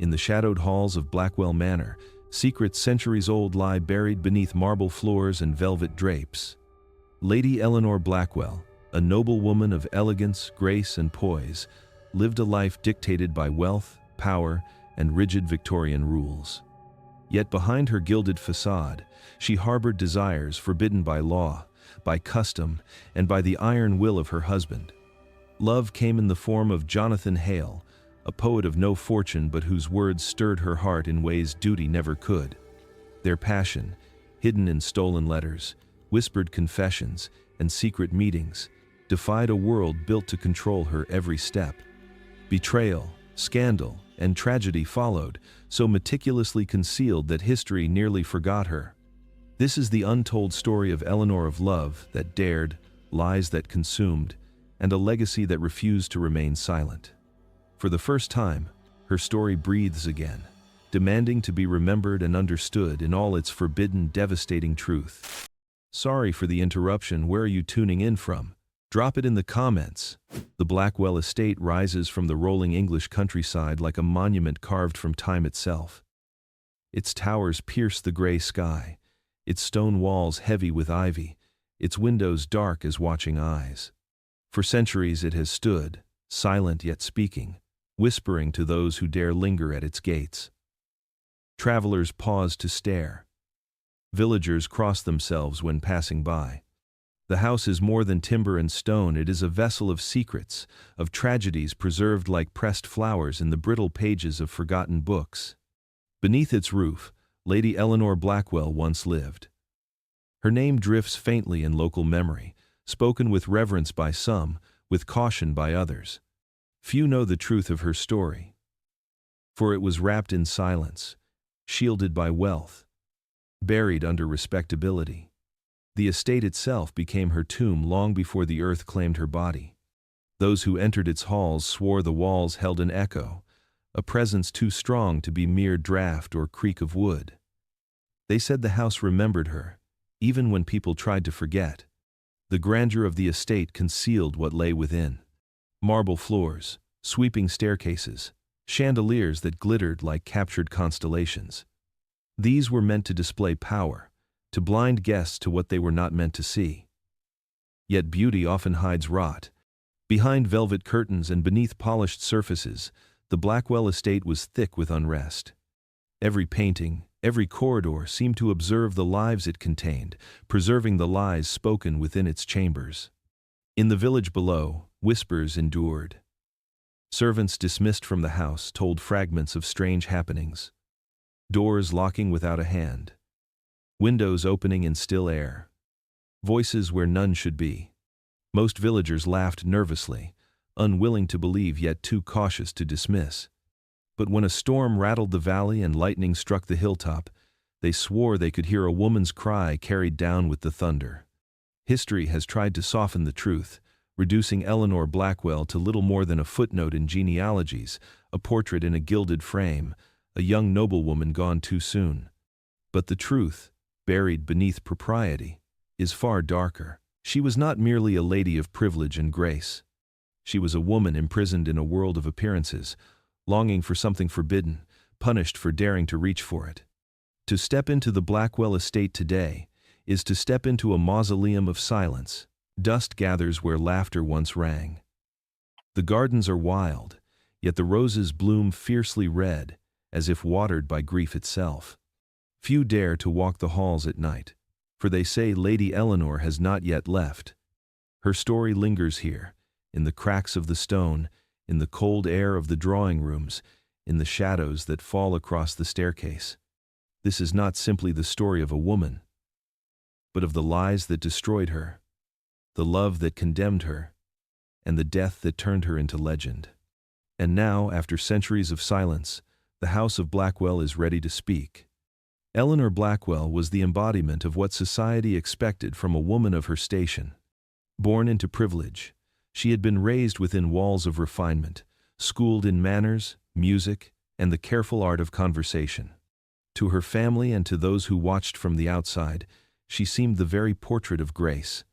in the shadowed halls of Blackwell Manor, secrets centuries old lie buried beneath marble floors and velvet drapes. Lady Eleanor Blackwell, a noblewoman of elegance, grace, and poise, lived a life dictated by wealth, power, and rigid Victorian rules. Yet behind her gilded façade, she harbored desires forbidden by law, by custom, and by the iron will of her husband. Love came in the form of Jonathan Hale, a poet of no fortune but whose words stirred her heart in ways duty never could. Their passion, hidden in stolen letters, whispered confessions, and secret meetings, defied a world built to control her every step. Betrayal, scandal, and tragedy followed, so meticulously concealed that history nearly forgot her. This is the untold story of Eleanor, of love that dared, lies that consumed, and a legacy that refused to remain silent. For the first time, her story breathes again, demanding to be remembered and understood in all its forbidden, devastating truth. Sorry for the interruption. Where are you tuning in from? Drop it in the comments. The Blackwell estate rises from the rolling English countryside like a monument carved from time itself. Its towers pierce the gray sky, its stone walls heavy with ivy, its windows dark as watching eyes. For centuries it has stood, silent yet speaking, whispering to those who dare linger at its gates. Travelers pause to stare. Villagers cross themselves when passing by. The house is more than timber and stone. It is a vessel of secrets, of tragedies preserved like pressed flowers in the brittle pages of forgotten books. Beneath its roof, Lady Eleanor Blackwell once lived. Her name drifts faintly in local memory, spoken with reverence by some, with caution by others. Few know the truth of her story. For it was wrapped in silence, shielded by wealth, buried under respectability. The estate itself became her tomb long before the earth claimed her body. Those who entered its halls swore the walls held an echo, a presence too strong to be mere draft or creak of wood. They said the house remembered her, even when people tried to forget. The grandeur of the estate concealed what lay within. Marble floors, sweeping staircases, chandeliers that glittered like captured constellations. These were meant to display power, to blind guests to what they were not meant to see. Yet beauty often hides rot. Behind velvet curtains and beneath polished surfaces, the Blackwell estate was thick with unrest. Every painting, every corridor seemed to observe the lives it contained, preserving the lies spoken within its chambers. In the village below, whispers endured. Servants dismissed from the house told fragments of strange happenings. Doors locking without a hand. Windows opening in still air. Voices where none should be. Most villagers laughed nervously, unwilling to believe yet too cautious to dismiss. But when a storm rattled the valley and lightning struck the hilltop, they swore they could hear a woman's cry carried down with the thunder. History has tried to soften the truth, reducing Eleanor Blackwell to little more than a footnote in genealogies, a portrait in a gilded frame, a young noblewoman gone too soon. But the truth, buried beneath propriety, is far darker. She was not merely a lady of privilege and grace. She was a woman imprisoned in a world of appearances, longing for something forbidden, punished for daring to reach for it. To step into the Blackwell estate today is to step into a mausoleum of silence. Dust gathers where laughter once rang. The gardens are wild, yet the roses bloom fiercely red, as if watered by grief itself. Few dare to walk the halls at night, for they say Lady Eleanor has not yet left. Her story lingers here, in the cracks of the stone, in the cold air of the drawing rooms, in the shadows that fall across the staircase. This is not simply the story of a woman, but of the lies that destroyed her, the love that condemned her, and the death that turned her into legend. And now, after centuries of silence, the House of Blackwell is ready to speak. Eleanor Blackwell was the embodiment of what society expected from a woman of her station. Born into privilege, she had been raised within walls of refinement, schooled in manners, music, and the careful art of conversation. To her family and to those who watched from the outside, she seemed the very portrait of grace.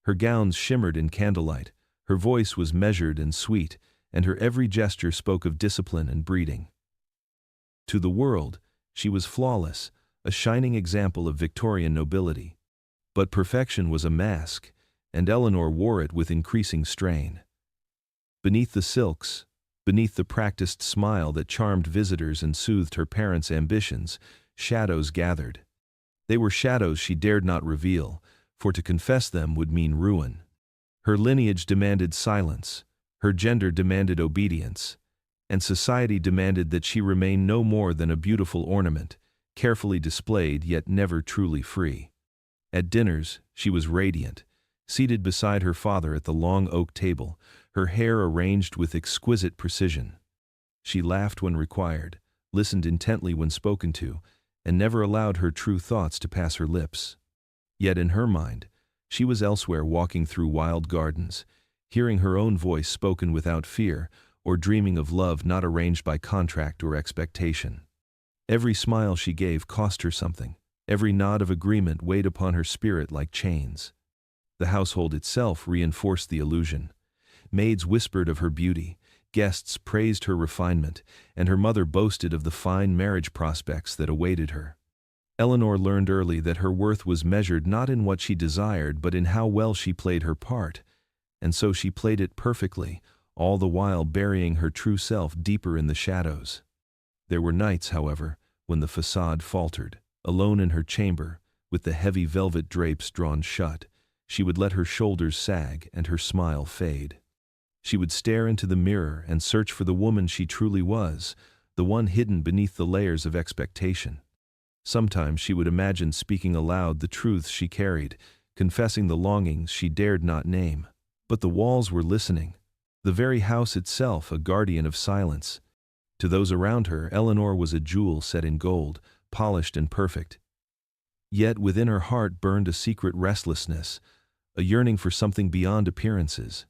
Her gowns shimmered in candlelight, her voice was measured and sweet, and her every gesture spoke of discipline and breeding. To the world, she was flawless, a shining example of Victorian nobility. But perfection was a mask, and Eleanor wore it with increasing strain. Beneath the silks, beneath the practiced smile that charmed visitors and soothed her parents' ambitions, shadows gathered. They were shadows she dared not reveal, for to confess them would mean ruin. Her lineage demanded silence, her gender demanded obedience, and society demanded that she remain no more than a beautiful ornament, carefully displayed yet never truly free. At dinners, she was radiant, seated beside her father at the long oak table, her hair arranged with exquisite precision. She laughed when required, listened intently when spoken to, and never allowed her true thoughts to pass her lips. Yet in her mind, she was elsewhere, walking through wild gardens, hearing her own voice spoken without fear, or dreaming of love not arranged by contract or expectation. Every smile she gave cost her something. Every nod of agreement weighed upon her spirit like chains. The household itself reinforced the illusion. Maids whispered of her beauty, guests praised her refinement, and her mother boasted of the fine marriage prospects that awaited her. Eleanor learned early that her worth was measured not in what she desired but in how well she played her part, and so she played it perfectly, all the while burying her true self deeper in the shadows. There were nights, however, when the façade faltered. Alone in her chamber, with the heavy velvet drapes drawn shut, she would let her shoulders sag and her smile fade. She would stare into the mirror and search for the woman she truly was, the one hidden beneath the layers of expectation. Sometimes she would imagine speaking aloud the truths she carried, confessing the longings she dared not name. But the walls were listening, the very house itself a guardian of silence. To those around her, Eleanor was a jewel set in gold, polished and perfect. Yet within her heart burned a secret restlessness, a yearning for something beyond appearances.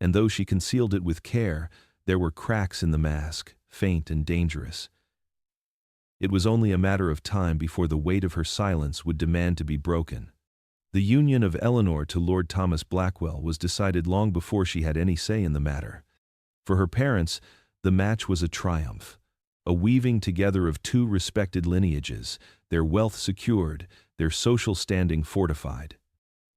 And though she concealed it with care, there were cracks in the mask, faint and dangerous. It was only a matter of time before the weight of her silence would demand to be broken. The union of Eleanor to Lord Thomas Blackwell was decided long before she had any say in the matter. For her parents, the match was a triumph, a weaving together of two respected lineages, their wealth secured, their social standing fortified.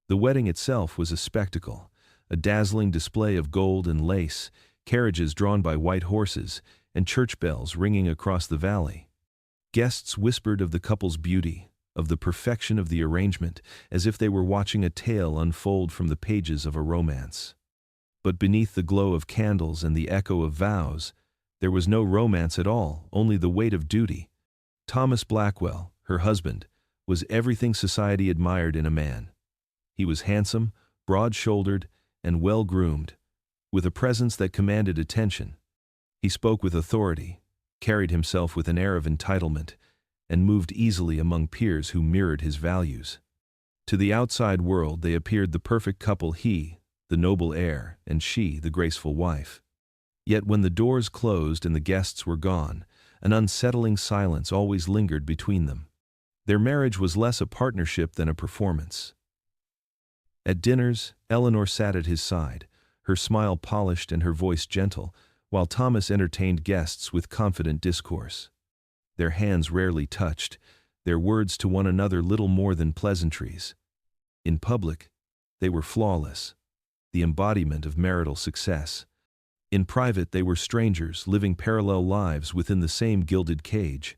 The wedding itself was a spectacle, a dazzling display of gold and lace, carriages drawn by white horses, and church bells ringing across the valley. Guests whispered of the couple's beauty, of the perfection of the arrangement, as if they were watching a tale unfold from the pages of a romance. But beneath the glow of candles and the echo of vows, there was no romance at all, only the weight of duty. Thomas Blackwell, her husband, was everything society admired in a man. He was handsome, broad-shouldered, and well-groomed, with a presence that commanded attention. He spoke with authority, carried himself with an air of entitlement, and moved easily among peers who mirrored his values. To the outside world they appeared the perfect couple, he, the noble heir, and she, the graceful wife. Yet when the doors closed and the guests were gone, an unsettling silence always lingered between them. Their marriage was less a partnership than a performance. At dinners, Eleanor sat at his side, her smile polished and her voice gentle, while Thomas entertained guests with confident discourse. Their hands rarely touched, their words to one another little more than pleasantries. In public, they were flawless, the embodiment of marital success. In private, they were strangers living parallel lives within the same gilded cage.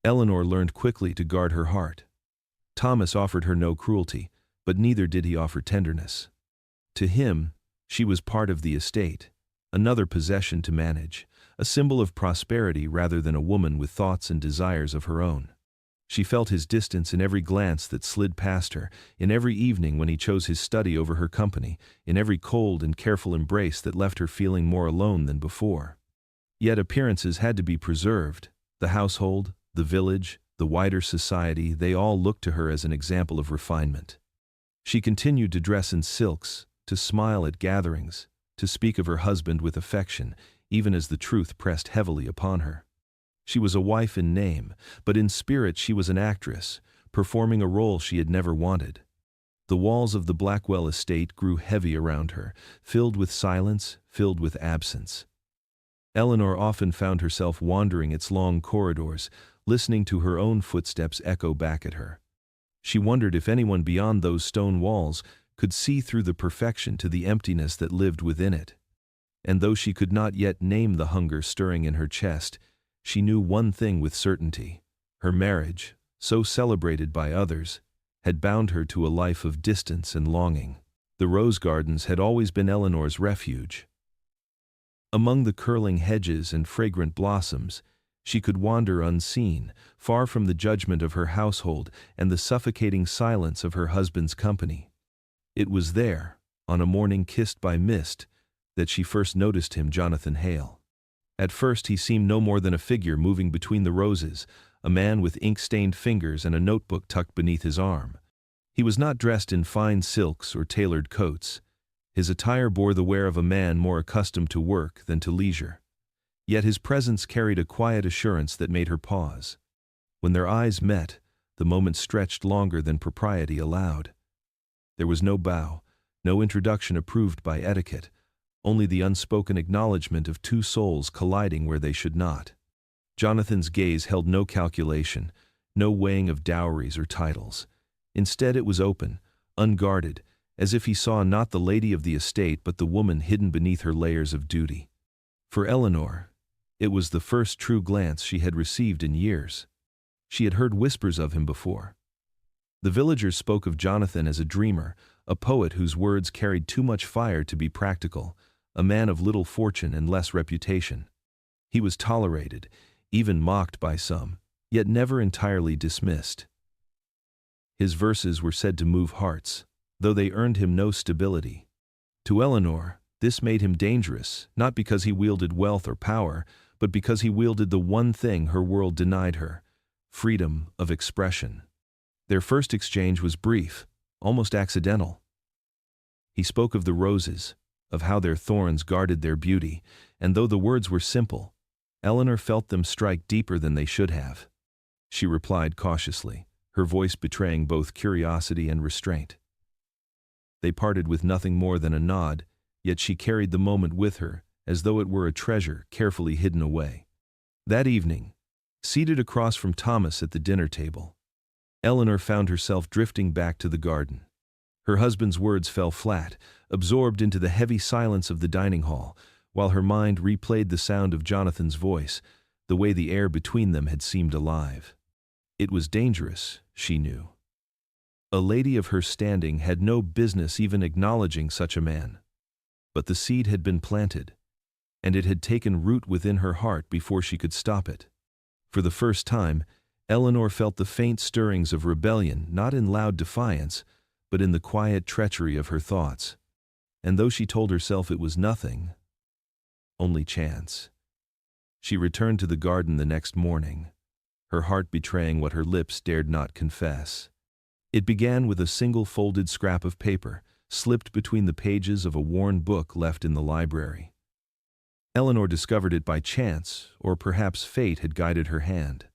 Eleanor learned quickly to guard her heart. Thomas offered her no cruelty, but neither did he offer tenderness. To him, she was part of the estate, another possession to manage, a symbol of prosperity rather than a woman with thoughts and desires of her own. She felt his distance in every glance that slid past her, in every evening when he chose his study over her company, in every cold and careful embrace that left her feeling more alone than before. Yet appearances had to be preserved. The household, the village, the wider society, they all looked to her as an example of refinement. She continued to dress in silks, to smile at gatherings, to speak of her husband with affection, even as the truth pressed heavily upon her. She was a wife in name, but in spirit she was an actress, performing a role she had never wanted. The walls of the Blackwell estate grew heavy around her, filled with silence, filled with absence. Eleanor often found herself wandering its long corridors, listening to her own footsteps echo back at her. She wondered if anyone beyond those stone walls could see through the perfection to the emptiness that lived within it. And though she could not yet name the hunger stirring in her chest, she knew one thing with certainty. Her marriage, so celebrated by others, had bound her to a life of distance and longing. The rose gardens had always been Eleanor's refuge. Among the curling hedges and fragrant blossoms, she could wander unseen, far from the judgment of her household and the suffocating silence of her husband's company. It was there, on a morning kissed by mist, that she first noticed him, Jonathan Hale. At first he seemed no more than a figure moving between the roses, a man with ink-stained fingers and a notebook tucked beneath his arm. He was not dressed in fine silks or tailored coats. His attire bore the wear of a man more accustomed to work than to leisure. Yet his presence carried a quiet assurance that made her pause. When their eyes met, the moment stretched longer than propriety allowed. There was no bow, no introduction approved by etiquette, only the unspoken acknowledgement of two souls colliding where they should not. Jonathan's gaze held no calculation, no weighing of dowries or titles. Instead it was open, unguarded, as if he saw not the lady of the estate but the woman hidden beneath her layers of duty. For Eleanor, it was the first true glance she had received in years. She had heard whispers of him before. The villagers spoke of Jonathan as a dreamer, a poet whose words carried too much fire to be practical, a man of little fortune and less reputation. He was tolerated, even mocked by some, yet never entirely dismissed. His verses were said to move hearts, though they earned him no stability. To Eleanor, this made him dangerous, not because he wielded wealth or power, but because he wielded the one thing her world denied her: freedom of expression. Their first exchange was brief, almost accidental. He spoke of the roses, of how their thorns guarded their beauty, and though the words were simple, Eleanor felt them strike deeper than they should have. She replied cautiously, her voice betraying both curiosity and restraint. They parted with nothing more than a nod, yet she carried the moment with her, as though it were a treasure carefully hidden away. That evening, seated across from Thomas at the dinner table, Eleanor found herself drifting back to the garden. Her husband's words fell flat, absorbed into the heavy silence of the dining hall, while her mind replayed the sound of Jonathan's voice, the way the air between them had seemed alive. It was dangerous, she knew. A lady of her standing had no business even acknowledging such a man. But the seed had been planted, and it had taken root within her heart before she could stop it. For the first time, Eleanor felt the faint stirrings of rebellion, not in loud defiance, but in the quiet treachery of her thoughts. And though she told herself it was nothing, only chance, she returned to the garden the next morning, her heart betraying what her lips dared not confess. It began with a single folded scrap of paper, slipped between the pages of a worn book left in the library. Eleanor discovered it by chance, or perhaps fate had guided her hand.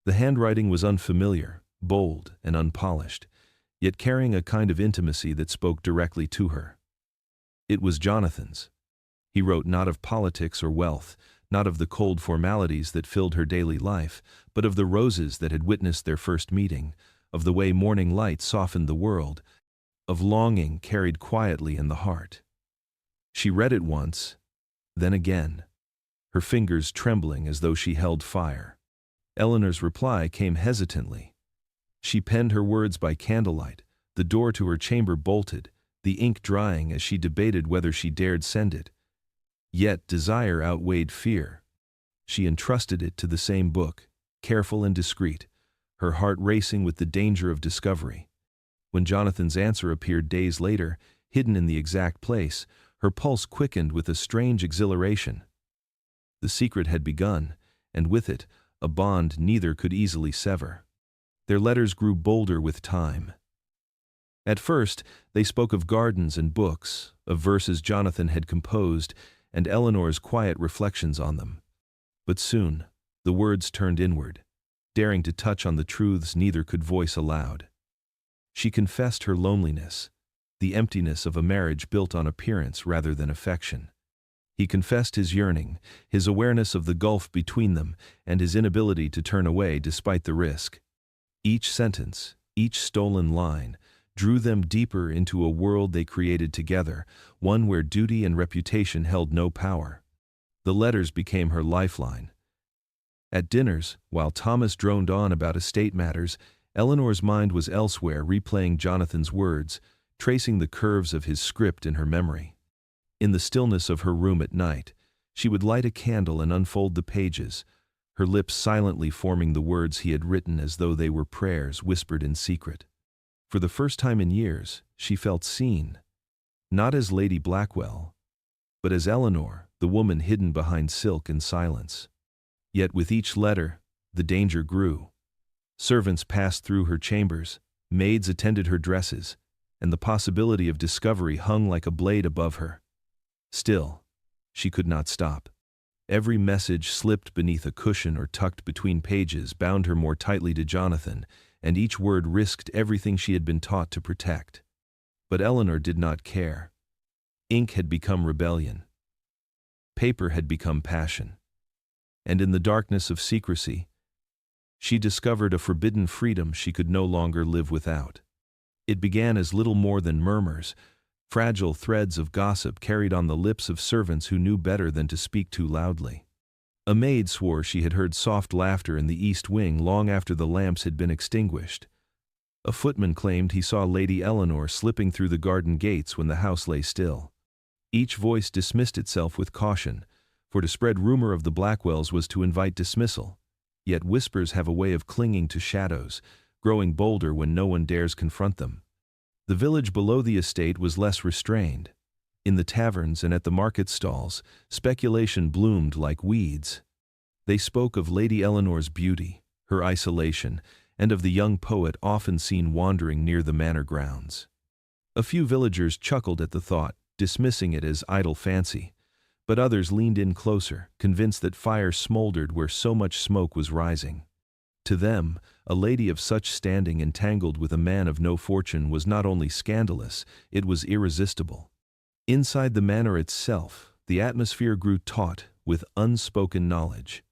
The handwriting was unfamiliar, bold, and unpolished, yet carrying a kind of intimacy that spoke directly to her. It was Jonathan's. He wrote not of politics or wealth, not of the cold formalities that filled her daily life, but of the roses that had witnessed their first meeting, of the way morning light softened the world, of longing carried quietly in the heart. She read it once, then again, her fingers trembling as though she held fire. Eleanor's reply came hesitantly. She penned her words by candlelight, the door to her chamber bolted, the ink drying as she debated whether she dared send it. Yet desire outweighed fear. She entrusted it to the same book, careful and discreet, her heart racing with the danger of discovery. When Jonathan's answer appeared days later, hidden in the exact place, her pulse quickened with a strange exhilaration. The secret had begun, and with it, a bond neither could easily sever. Their letters grew bolder with time. At first, they spoke of gardens and books, of verses Jonathan had composed, and Eleanor's quiet reflections on them. But soon, the words turned inward, daring to touch on the truths neither could voice aloud. She confessed her loneliness, the emptiness of a marriage built on appearance rather than affection. He confessed his yearning, his awareness of the gulf between them, and his inability to turn away despite the risk. Each sentence, each stolen line, drew them deeper into a world they created together, one where duty and reputation held no power. The letters became her lifeline. At dinners, while Thomas droned on about estate matters, Eleanor's mind was elsewhere, replaying Jonathan's words, tracing the curves of his script in her memory. In the stillness of her room at night, she would light a candle and unfold the pages, her lips silently forming the words he had written as though they were prayers whispered in secret. For the first time in years, she felt seen, not as Lady Blackwell, but as Eleanor, the woman hidden behind silk and silence. Yet with each letter, the danger grew. Servants passed through her chambers, maids attended her dresses, and the possibility of discovery hung like a blade above her. Still, she could not stop. Every message slipped beneath a cushion or tucked between pages bound her more tightly to Jonathan, and each word risked everything she had been taught to protect. But Eleanor did not care. Ink had become rebellion. Paper had become passion. And in the darkness of secrecy, she discovered a forbidden freedom she could no longer live without. It began as little more than murmurs, fragile threads of gossip carried on the lips of servants who knew better than to speak too loudly. A maid swore she had heard soft laughter in the east wing long after the lamps had been extinguished. A footman claimed he saw Lady Eleanor slipping through the garden gates when the house lay still. Each voice dismissed itself with caution, for to spread rumor of the Blackwells was to invite dismissal. Yet whispers have a way of clinging to shadows, growing bolder when no one dares confront them. The village below the estate was less restrained. In the taverns and at the market stalls, speculation bloomed like weeds. They spoke of Lady Eleanor's beauty, her isolation, and of the young poet often seen wandering near the manor grounds. A few villagers chuckled at the thought, dismissing it as idle fancy, but others leaned in closer, convinced that fire smoldered where so much smoke was rising. To them, a lady of such standing entangled with a man of no fortune was not only scandalous, it was irresistible. Inside the manor itself, the atmosphere grew taut with unspoken knowledge.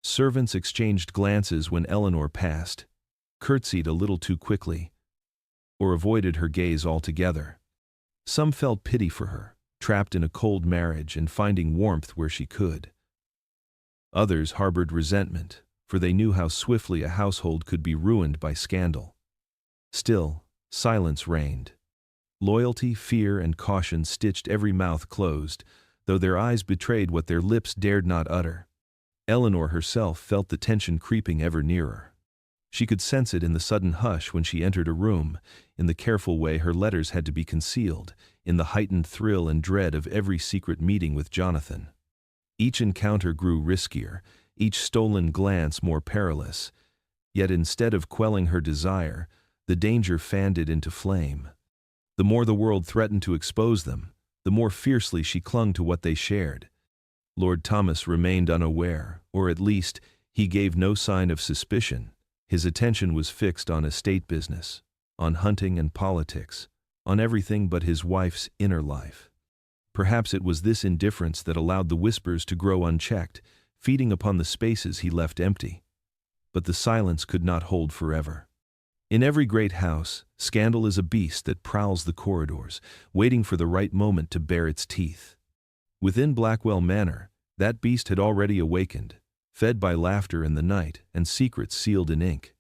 Servants exchanged glances when Eleanor passed, curtsied a little too quickly, or avoided her gaze altogether. Some felt pity for her, trapped in a cold marriage and finding warmth where she could. Others harbored resentment, for they knew how swiftly a household could be ruined by scandal. Still, silence reigned. Loyalty, fear, and caution stitched every mouth closed, though their eyes betrayed what their lips dared not utter. Eleanor herself felt the tension creeping ever nearer. She could sense it in the sudden hush when she entered a room, in the careful way her letters had to be concealed, in the heightened thrill and dread of every secret meeting with Jonathan. Each encounter grew riskier, each stolen glance more perilous, yet instead of quelling her desire, the danger fanned it into flame. The more the world threatened to expose them, the more fiercely she clung to what they shared. Lord Thomas remained unaware, or at least, he gave no sign of suspicion. His attention was fixed on estate business, on hunting and politics, on everything but his wife's inner life. Perhaps it was this indifference that allowed the whispers to grow unchecked, feeding upon the spaces he left empty. But the silence could not hold forever. In every great house, scandal is a beast that prowls the corridors, waiting for the right moment to bare its teeth. Within Blackwell Manor, that beast had already awakened, fed by laughter in the night and secrets sealed in ink.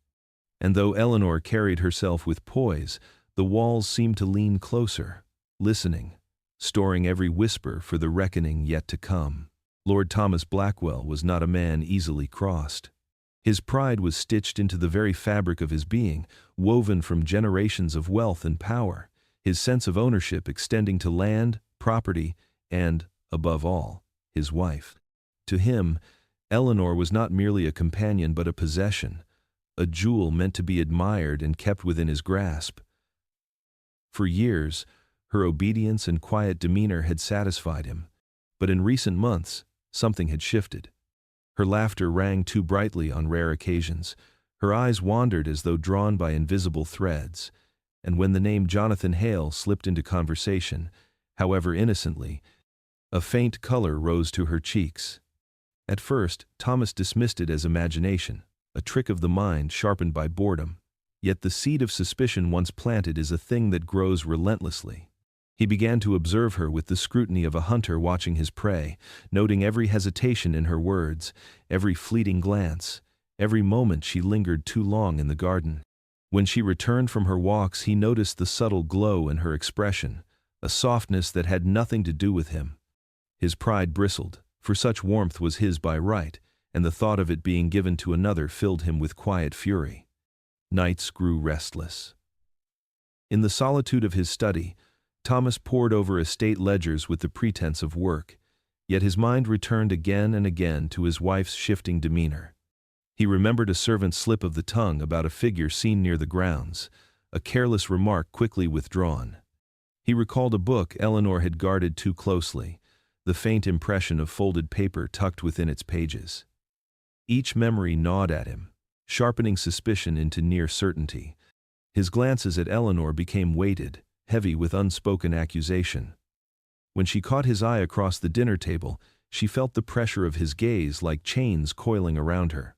And though Eleanor carried herself with poise, the walls seemed to lean closer, listening, storing every whisper for the reckoning yet to come. Lord Thomas Blackwell was not a man easily crossed. His pride was stitched into the very fabric of his being, woven from generations of wealth and power, his sense of ownership extending to land, property, and, above all, his wife. To him, Eleanor was not merely a companion but a possession, a jewel meant to be admired and kept within his grasp. For years, her obedience and quiet demeanor had satisfied him, but in recent months, something had shifted. Her laughter rang too brightly on rare occasions, her eyes wandered as though drawn by invisible threads, and when the name Jonathan Hale slipped into conversation, however innocently, A faint color rose to her cheeks. At first, Thomas dismissed it as imagination, a trick of the mind sharpened by boredom. Yet the seed of suspicion once planted is a thing that grows relentlessly. He began to observe her with the scrutiny of a hunter watching his prey, noting every hesitation in her words, every fleeting glance, every moment she lingered too long in the garden. When she returned from her walks, he noticed the subtle glow in her expression, a softness that had nothing to do with him. His pride bristled, for such warmth was his by right, and the thought of it being given to another filled him with quiet fury. Nights grew restless. In the solitude of his study, Thomas pored over estate ledgers with the pretense of work, yet his mind returned again and again to his wife's shifting demeanor. He remembered a servant's slip of the tongue about a figure seen near the grounds, a careless remark quickly withdrawn. He recalled a book Eleanor had guarded too closely, the faint impression of folded paper tucked within its pages. Each memory gnawed at him, sharpening suspicion into near certainty. His glances at Eleanor became weighted, heavy with unspoken accusation. When she caught his eye across the dinner table, she felt the pressure of his gaze like chains coiling around her.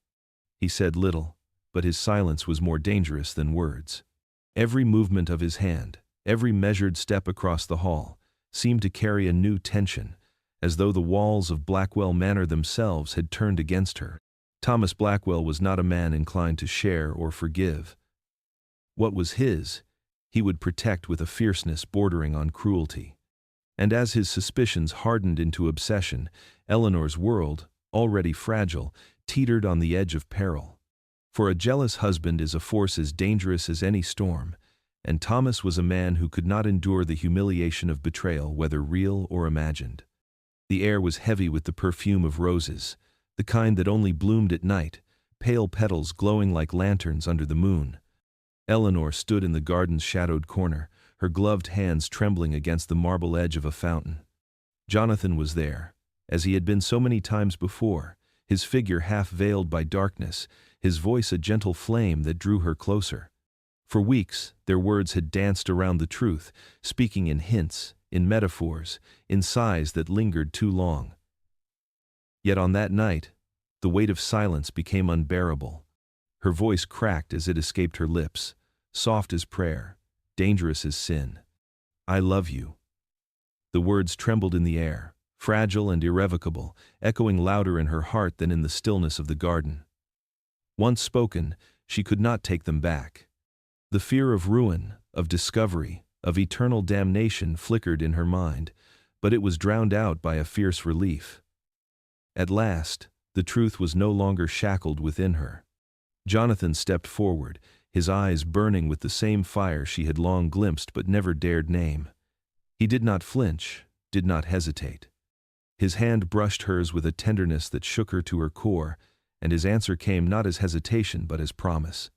He said little, but his silence was more dangerous than words. Every movement of his hand, every measured step across the hall, seemed to carry a new tension, as though the walls of Blackwell Manor themselves had turned against her. Thomas Blackwell was not a man inclined to share or forgive. What was his, he would protect with a fierceness bordering on cruelty. And as his suspicions hardened into obsession, Eleanor's world, already fragile, teetered on the edge of peril. For a jealous husband is a force as dangerous as any storm, and Thomas was a man who could not endure the humiliation of betrayal, whether real or imagined. The air was heavy with the perfume of roses, the kind that only bloomed at night, pale petals glowing like lanterns under the moon. Eleanor stood in the garden's shadowed corner, her gloved hands trembling against the marble edge of a fountain. Jonathan was there, as he had been so many times before, his figure half veiled by darkness, his voice a gentle flame that drew her closer. For weeks, their words had danced around the truth, speaking in hints, in metaphors, in sighs that lingered too long. Yet on that night, the weight of silence became unbearable. Her voice cracked as it escaped her lips, soft as prayer, dangerous as sin. "I love you." The words trembled in the air, fragile and irrevocable, echoing louder in her heart than in the stillness of the garden. Once spoken, she could not take them back. The fear of ruin, of discovery, of eternal damnation flickered in her mind, but it was drowned out by a fierce relief. At last, the truth was no longer shackled within her. Jonathan stepped forward, his eyes burning with the same fire she had long glimpsed but never dared name. He did not flinch, did not hesitate. His hand brushed hers with a tenderness that shook her to her core, and his answer came not as hesitation but as promise.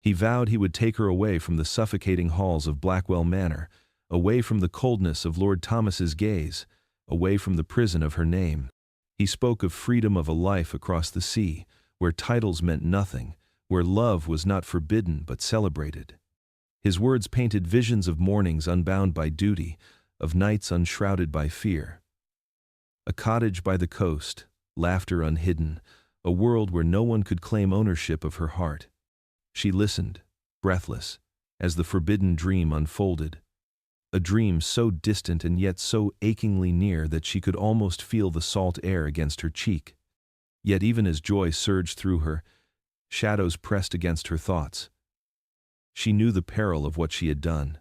He vowed he would take her away from the suffocating halls of Blackwell Manor, away from the coldness of Lord Thomas's gaze, away from the prison of her name. He spoke of freedom, of a life across the sea, where titles meant nothing, where love was not forbidden but celebrated. His words painted visions of mornings unbound by duty, of nights unshrouded by fear. A cottage by the coast, laughter unhidden, a world where no one could claim ownership of her heart. She listened, breathless, as the forbidden dream unfolded. A dream so distant and yet so achingly near that she could almost feel the salt air against her cheek. Yet even as joy surged through her, shadows pressed against her thoughts. She knew the peril of what she had done.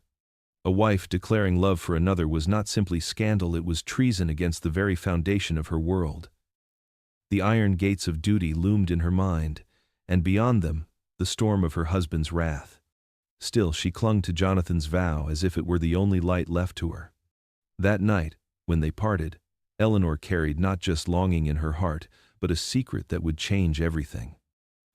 A wife declaring love for another was not simply scandal, it was treason against the very foundation of her world. The iron gates of duty loomed in her mind, and beyond them, the storm of her husband's wrath. Still she clung to Jonathan's vow as if it were the only light left to her. That night, when they parted, Eleanor carried not just longing in her heart, but a secret that would change everything.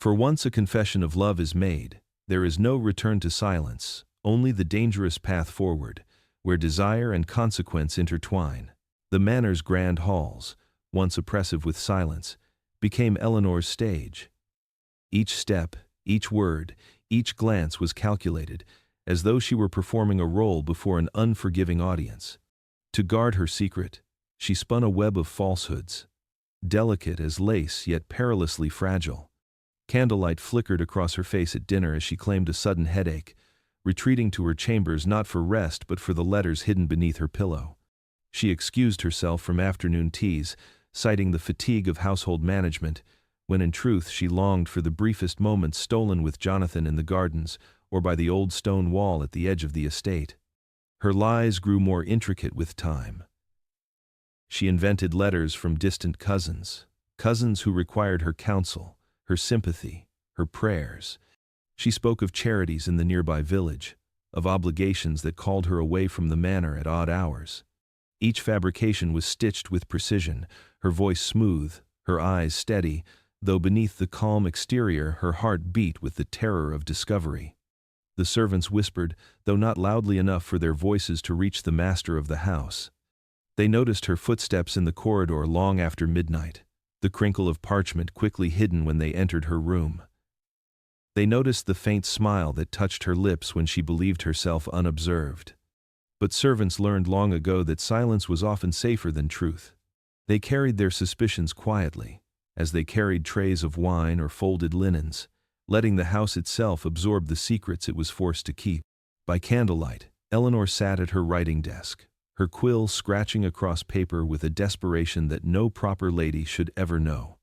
For once a confession of love is made, there is no return to silence, only the dangerous path forward, where desire and consequence intertwine. The manor's grand halls, once oppressive with silence, became Eleanor's stage. Each step, each word, each glance was calculated, as though she were performing a role before an unforgiving audience. To guard her secret, She spun a web of falsehoods, delicate as lace yet perilously fragile. Candlelight flickered across her face at dinner as she claimed a sudden headache, retreating to her chambers not for rest but for the letters hidden beneath her pillow. She excused herself from afternoon teas, citing the fatigue of household management, when in truth she longed for the briefest moments stolen with Jonathan in the gardens or by the old stone wall at the edge of the estate. Her lies grew more intricate with time. She invented letters from distant cousins, cousins who required her counsel, her sympathy, her prayers. She spoke of charities in the nearby village, of obligations that called her away from the manor at odd hours. Each fabrication was stitched with precision, her voice smooth, her eyes steady, though beneath the calm exterior her heart beat with the terror of discovery. The servants whispered, though not loudly enough for their voices to reach the master of the house. They noticed her footsteps in the corridor long after midnight, the crinkle of parchment quickly hidden when they entered her room. They noticed the faint smile that touched her lips when she believed herself unobserved. But servants learned long ago that silence was often safer than truth. They carried their suspicions quietly, as they carried trays of wine or folded linens, letting the house itself absorb the secrets it was forced to keep. By candlelight, Eleanor sat at her writing desk, her quill scratching across paper with a desperation that no proper lady should ever know.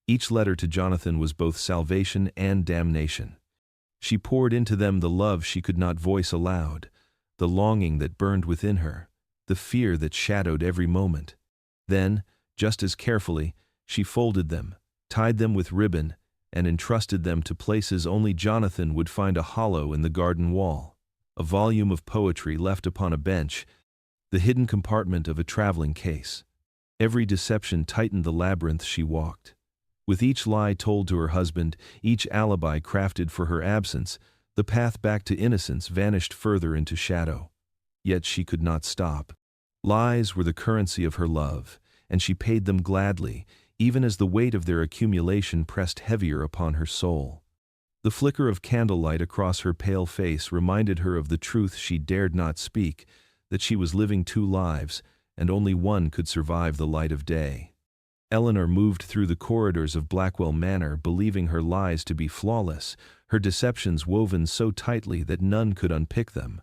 Each letter to Jonathan was both salvation and damnation. She poured into them the love she could not voice aloud, the longing that burned within her, the fear that shadowed every moment. Then, just as carefully, she folded them, tied them with ribbon, and entrusted them to places only Jonathan would find: a hollow in the garden wall, a volume of poetry left upon a bench, the hidden compartment of a traveling case. Every deception tightened the labyrinth she walked. With each lie told to her husband, each alibi crafted for her absence, the path back to innocence vanished further into shadow. Yet she could not stop. Lies were the currency of her love, and she paid them gladly, even as the weight of their accumulation pressed heavier upon her soul. The flicker of candlelight across her pale face reminded her of the truth she dared not speak, that she was living two lives, and only one could survive the light of day. Eleanor moved through the corridors of Blackwell Manor, believing her lies to be flawless, her deceptions woven so tightly that none could unpick them.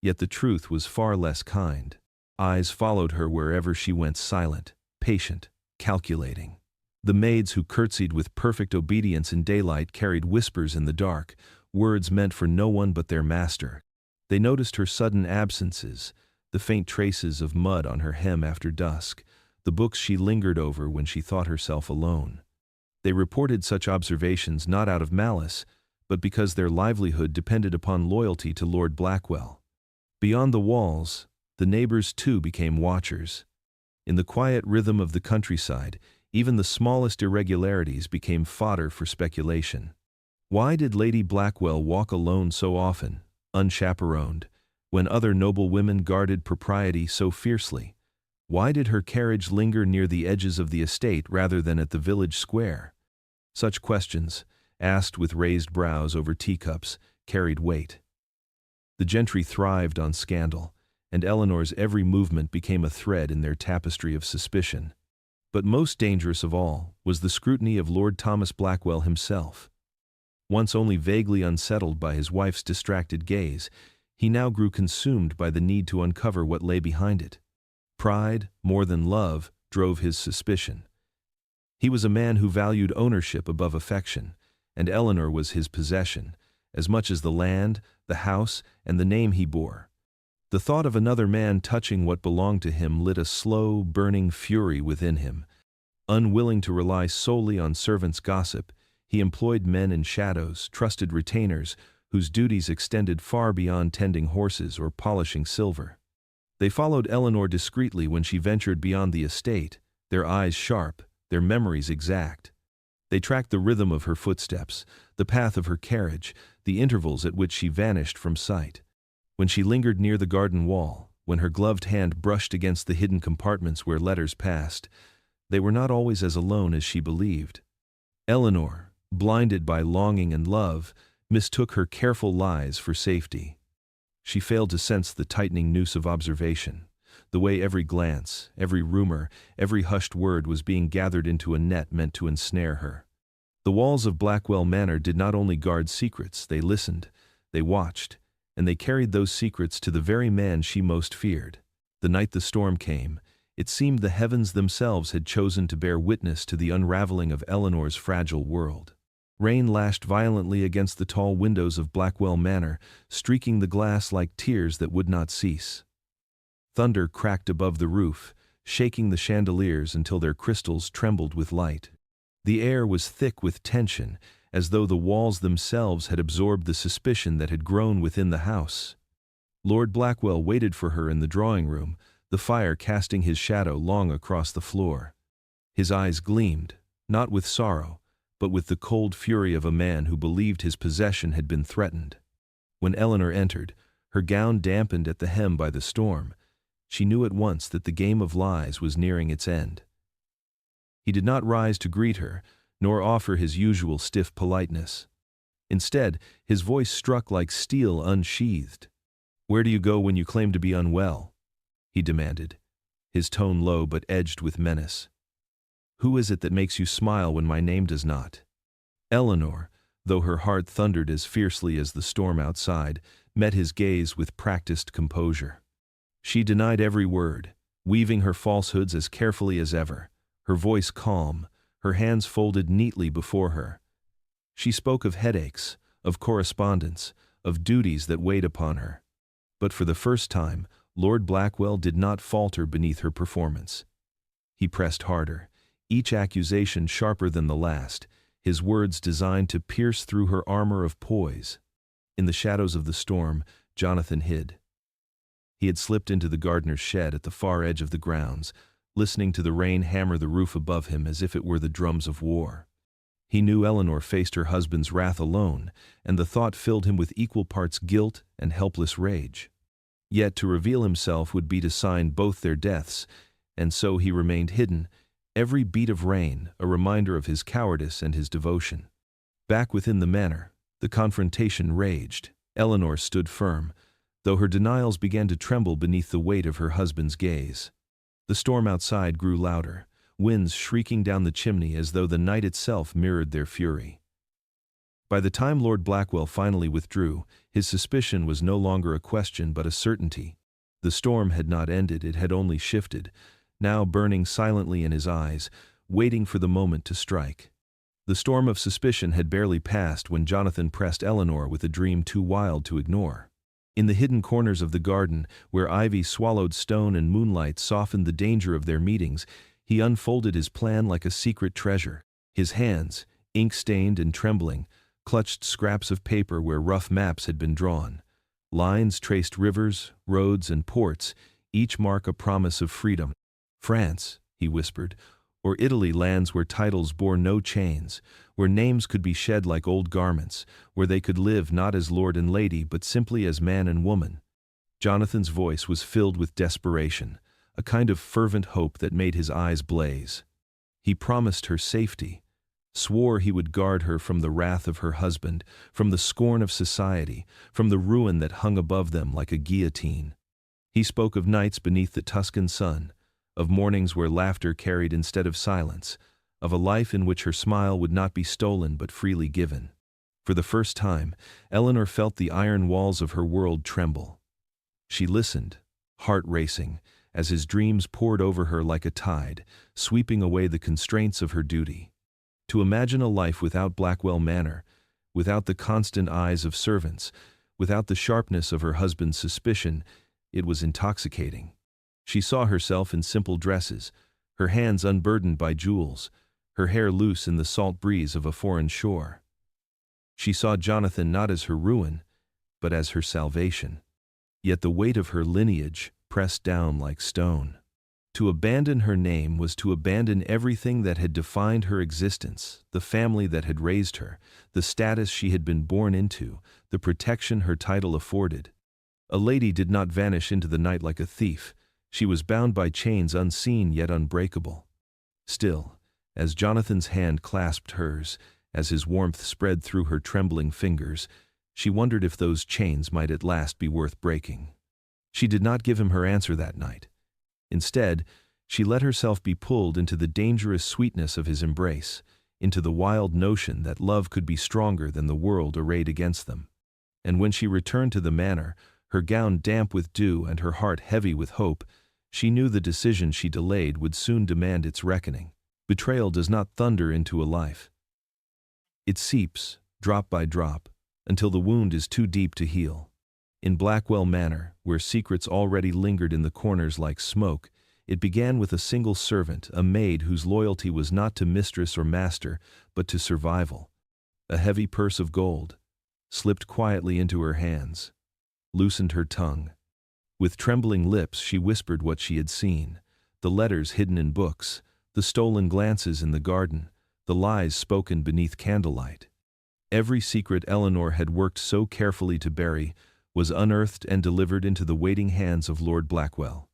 Yet the truth was far less kind. Eyes followed her wherever she went, silent, patient, calculating. The maids who curtsied with perfect obedience in daylight carried whispers in the dark, words meant for no one but their master. They noticed her sudden absences, the faint traces of mud on her hem after dusk, the books she lingered over when she thought herself alone. They reported such observations not out of malice, but because their livelihood depended upon loyalty to Lord Blackwell. Beyond the walls, the neighbors too became watchers. In the quiet rhythm of the countryside, even the smallest irregularities became fodder for speculation. Why did Lady Blackwell walk alone so often, unchaperoned, when other noble women guarded propriety so fiercely? Why did her carriage linger near the edges of the estate rather than at the village square? Such questions, asked with raised brows over teacups, carried weight. The gentry thrived on scandal, and Eleanor's every movement became a thread in their tapestry of suspicion. But most dangerous of all was the scrutiny of Lord Thomas Blackwell himself. Once only vaguely unsettled by his wife's distracted gaze, he now grew consumed by the need to uncover what lay behind it. Pride, more than love, drove his suspicion. He was a man who valued ownership above affection, and Eleanor was his possession, as much as the land, the house, and the name he bore. The thought of another man touching what belonged to him lit a slow, burning fury within him. Unwilling to rely solely on servants' gossip, he employed men in shadows, trusted retainers, whose duties extended far beyond tending horses or polishing silver. They followed Eleanor discreetly when she ventured beyond the estate, their eyes sharp, their memories exact. They tracked the rhythm of her footsteps, the path of her carriage, the intervals at which she vanished from sight. When she lingered near the garden wall, when her gloved hand brushed against the hidden compartments where letters passed, they were not always as alone as she believed. Eleanor, blinded by longing and love, mistook her careful lies for safety. She failed to sense the tightening noose of observation, the way every glance, every rumor, every hushed word was being gathered into a net meant to ensnare her. The walls of Blackwell Manor did not only guard secrets, they listened, they watched, and they carried those secrets to the very man she most feared. The night the storm came, it seemed the heavens themselves had chosen to bear witness to the unraveling of Eleanor's fragile world. Rain lashed violently against the tall windows of Blackwell Manor, streaking the glass like tears that would not cease. Thunder cracked above the roof, shaking the chandeliers until their crystals trembled with light. The air was thick with tension, as though the walls themselves had absorbed the suspicion that had grown within the house. Lord Blackwell waited for her in the drawing room, the fire casting his shadow long across the floor. His eyes gleamed, not with sorrow, but with the cold fury of a man who believed his possession had been threatened. When Eleanor entered, her gown dampened at the hem by the storm, she knew at once that the game of lies was nearing its end. He did not rise to greet her, nor offer his usual stiff politeness. Instead, his voice struck like steel unsheathed. "Where do you go when you claim to be unwell?" he demanded, his tone low but edged with menace. "Who is it that makes you smile when my name does not?" Eleanor, though her heart thundered as fiercely as the storm outside, met his gaze with practiced composure. She denied every word, weaving her falsehoods as carefully as ever, her voice calm, her hands folded neatly before her. She spoke of headaches, of correspondence, of duties that weighed upon her. But for the first time, Lord Blackwell did not falter beneath her performance. He pressed harder, each accusation sharper than the last, his words designed to pierce through her armor of poise. In the shadows of the storm, Jonathan hid. He had slipped into the gardener's shed at the far edge of the grounds, listening to the rain hammer the roof above him as if it were the drums of war. He knew Eleanor faced her husband's wrath alone, and the thought filled him with equal parts guilt and helpless rage. Yet to reveal himself would be to sign both their deaths, and so he remained hidden, every beat of rain a reminder of his cowardice and his devotion. Back within the manor, the confrontation raged. Eleanor stood firm, though her denials began to tremble beneath the weight of her husband's gaze. The storm outside grew louder, winds shrieking down the chimney as though the night itself mirrored their fury. By the time Lord Blackwell finally withdrew, his suspicion was no longer a question but a certainty. The storm had not ended, it had only shifted, now burning silently in his eyes, waiting for the moment to strike. The storm of suspicion had barely passed when Jonathan pressed Eleanor with a dream too wild to ignore. In the hidden corners of the garden, where ivy swallowed stone and moonlight softened the danger of their meetings, he unfolded his plan like a secret treasure. His hands, ink-stained and trembling, clutched scraps of paper where rough maps had been drawn. Lines traced rivers, roads, and ports, each mark a promise of freedom. France, he whispered, or Italy, lands where titles bore no chains, where names could be shed like old garments, where they could live not as lord and lady but simply as man and woman. Jonathan's voice was filled with desperation, a kind of fervent hope that made his eyes blaze. He promised her safety, swore he would guard her from the wrath of her husband, from the scorn of society, from the ruin that hung above them like a guillotine. He spoke of nights beneath the Tuscan sun, of mornings where laughter carried instead of silence, of a life in which her smile would not be stolen but freely given. For the first time, Eleanor felt the iron walls of her world tremble. She listened, heart racing, as his dreams poured over her like a tide, sweeping away the constraints of her duty. To imagine a life without Blackwell Manor, without the constant eyes of servants, without the sharpness of her husband's suspicion, it was intoxicating. She saw herself in simple dresses, her hands unburdened by jewels, her hair loose in the salt breeze of a foreign shore. She saw Jonathan not as her ruin, but as her salvation. Yet the weight of her lineage pressed down like stone. To abandon her name was to abandon everything that had defined her existence, the family that had raised her, the status she had been born into, the protection her title afforded. A lady did not vanish into the night like a thief. She was bound by chains unseen yet unbreakable. Still, as Jonathan's hand clasped hers, as his warmth spread through her trembling fingers, she wondered if those chains might at last be worth breaking. She did not give him her answer that night. Instead, she let herself be pulled into the dangerous sweetness of his embrace, into the wild notion that love could be stronger than the world arrayed against them. And when she returned to the manor, her gown damp with dew and her heart heavy with hope, she knew the decision she delayed would soon demand its reckoning. Betrayal does not thunder into a life. It seeps, drop by drop, until the wound is too deep to heal. In Blackwell Manor, where secrets already lingered in the corners like smoke, it began with a single servant, a maid whose loyalty was not to mistress or master, but to survival. A heavy purse of gold slipped quietly into her hands, loosened her tongue. With trembling lips she whispered what she had seen, the letters hidden in books, the stolen glances in the garden, the lies spoken beneath candlelight. Every secret Eleanor had worked so carefully to bury was unearthed and delivered into the waiting hands of Lord Blackwell.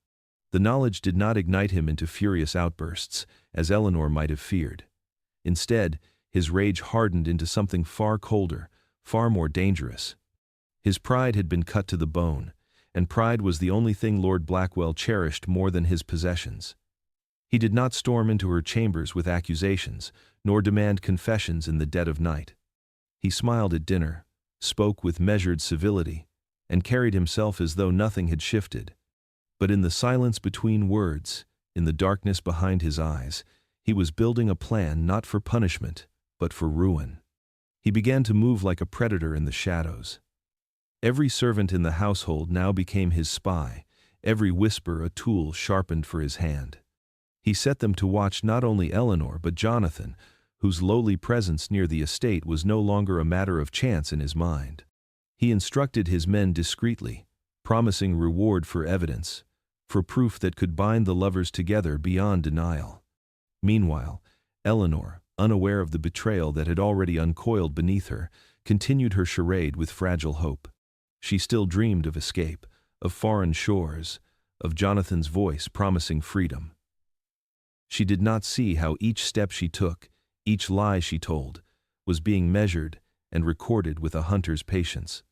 The knowledge did not ignite him into furious outbursts, as Eleanor might have feared. Instead, his rage hardened into something far colder, far more dangerous. His pride had been cut to the bone, and pride was the only thing Lord Blackwell cherished more than his possessions. He did not storm into her chambers with accusations, nor demand confessions in the dead of night. He smiled at dinner, spoke with measured civility, and carried himself as though nothing had shifted. But in the silence between words, in the darkness behind his eyes, he was building a plan not for punishment, but for ruin. He began to move like a predator in the shadows. Every servant in the household now became his spy, every whisper a tool sharpened for his hand. He set them to watch not only Eleanor but Jonathan, whose lowly presence near the estate was no longer a matter of chance in his mind. He instructed his men discreetly, promising reward for evidence, for proof that could bind the lovers together beyond denial. Meanwhile, Eleanor, unaware of the betrayal that had already uncoiled beneath her, continued her charade with fragile hope. She still dreamed of escape, of foreign shores, of Jonathan's voice promising freedom. She did not see how each step she took, each lie she told, was being measured and recorded with a hunter's patience.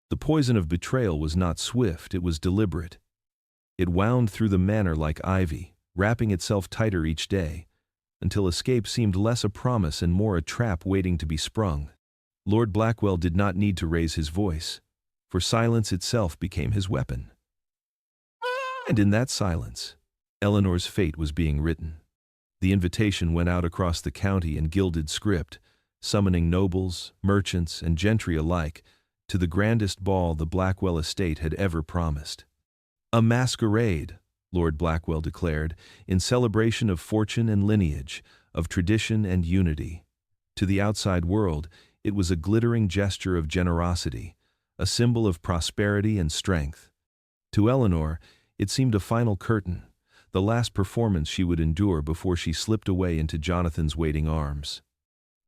The poison of betrayal was not swift, it was deliberate. It wound through the manor like ivy, wrapping itself tighter each day, until escape seemed less a promise and more a trap waiting to be sprung. Lord Blackwell did not need to raise his voice, for silence itself became his weapon. And in that silence, Eleanor's fate was being written. The invitation went out across the county in gilded script, summoning nobles, merchants, and gentry alike to the grandest ball the Blackwell estate had ever promised. A masquerade, Lord Blackwell declared, in celebration of fortune and lineage, of tradition and unity. To the outside world, it was a glittering gesture of generosity, a symbol of prosperity and strength. To Eleanor, it seemed a final curtain, the last performance she would endure before she slipped away into Jonathan's waiting arms.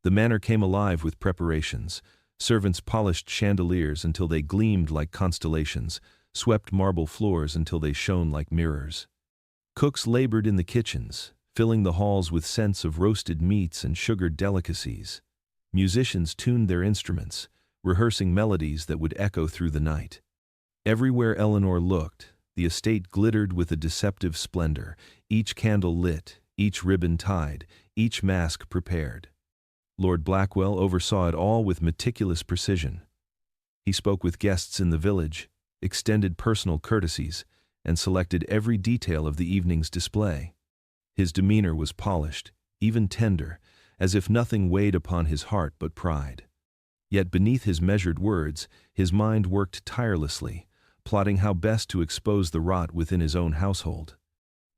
The manor came alive with preparations. Servants polished chandeliers until they gleamed like constellations, swept marble floors until they shone like mirrors. Cooks labored in the kitchens, filling the halls with scents of roasted meats and sugared delicacies. Musicians tuned their instruments, rehearsing melodies that would echo through the night. Everywhere Eleanor looked, the estate glittered with a deceptive splendor, each candle lit, each ribbon tied, each mask prepared. Lord Blackwell oversaw it all with meticulous precision. He spoke with guests in the village, extended personal courtesies, and selected every detail of the evening's display. His demeanor was polished, even tender, as if nothing weighed upon his heart but pride. Yet beneath his measured words, his mind worked tirelessly, plotting how best to expose the rot within his own household.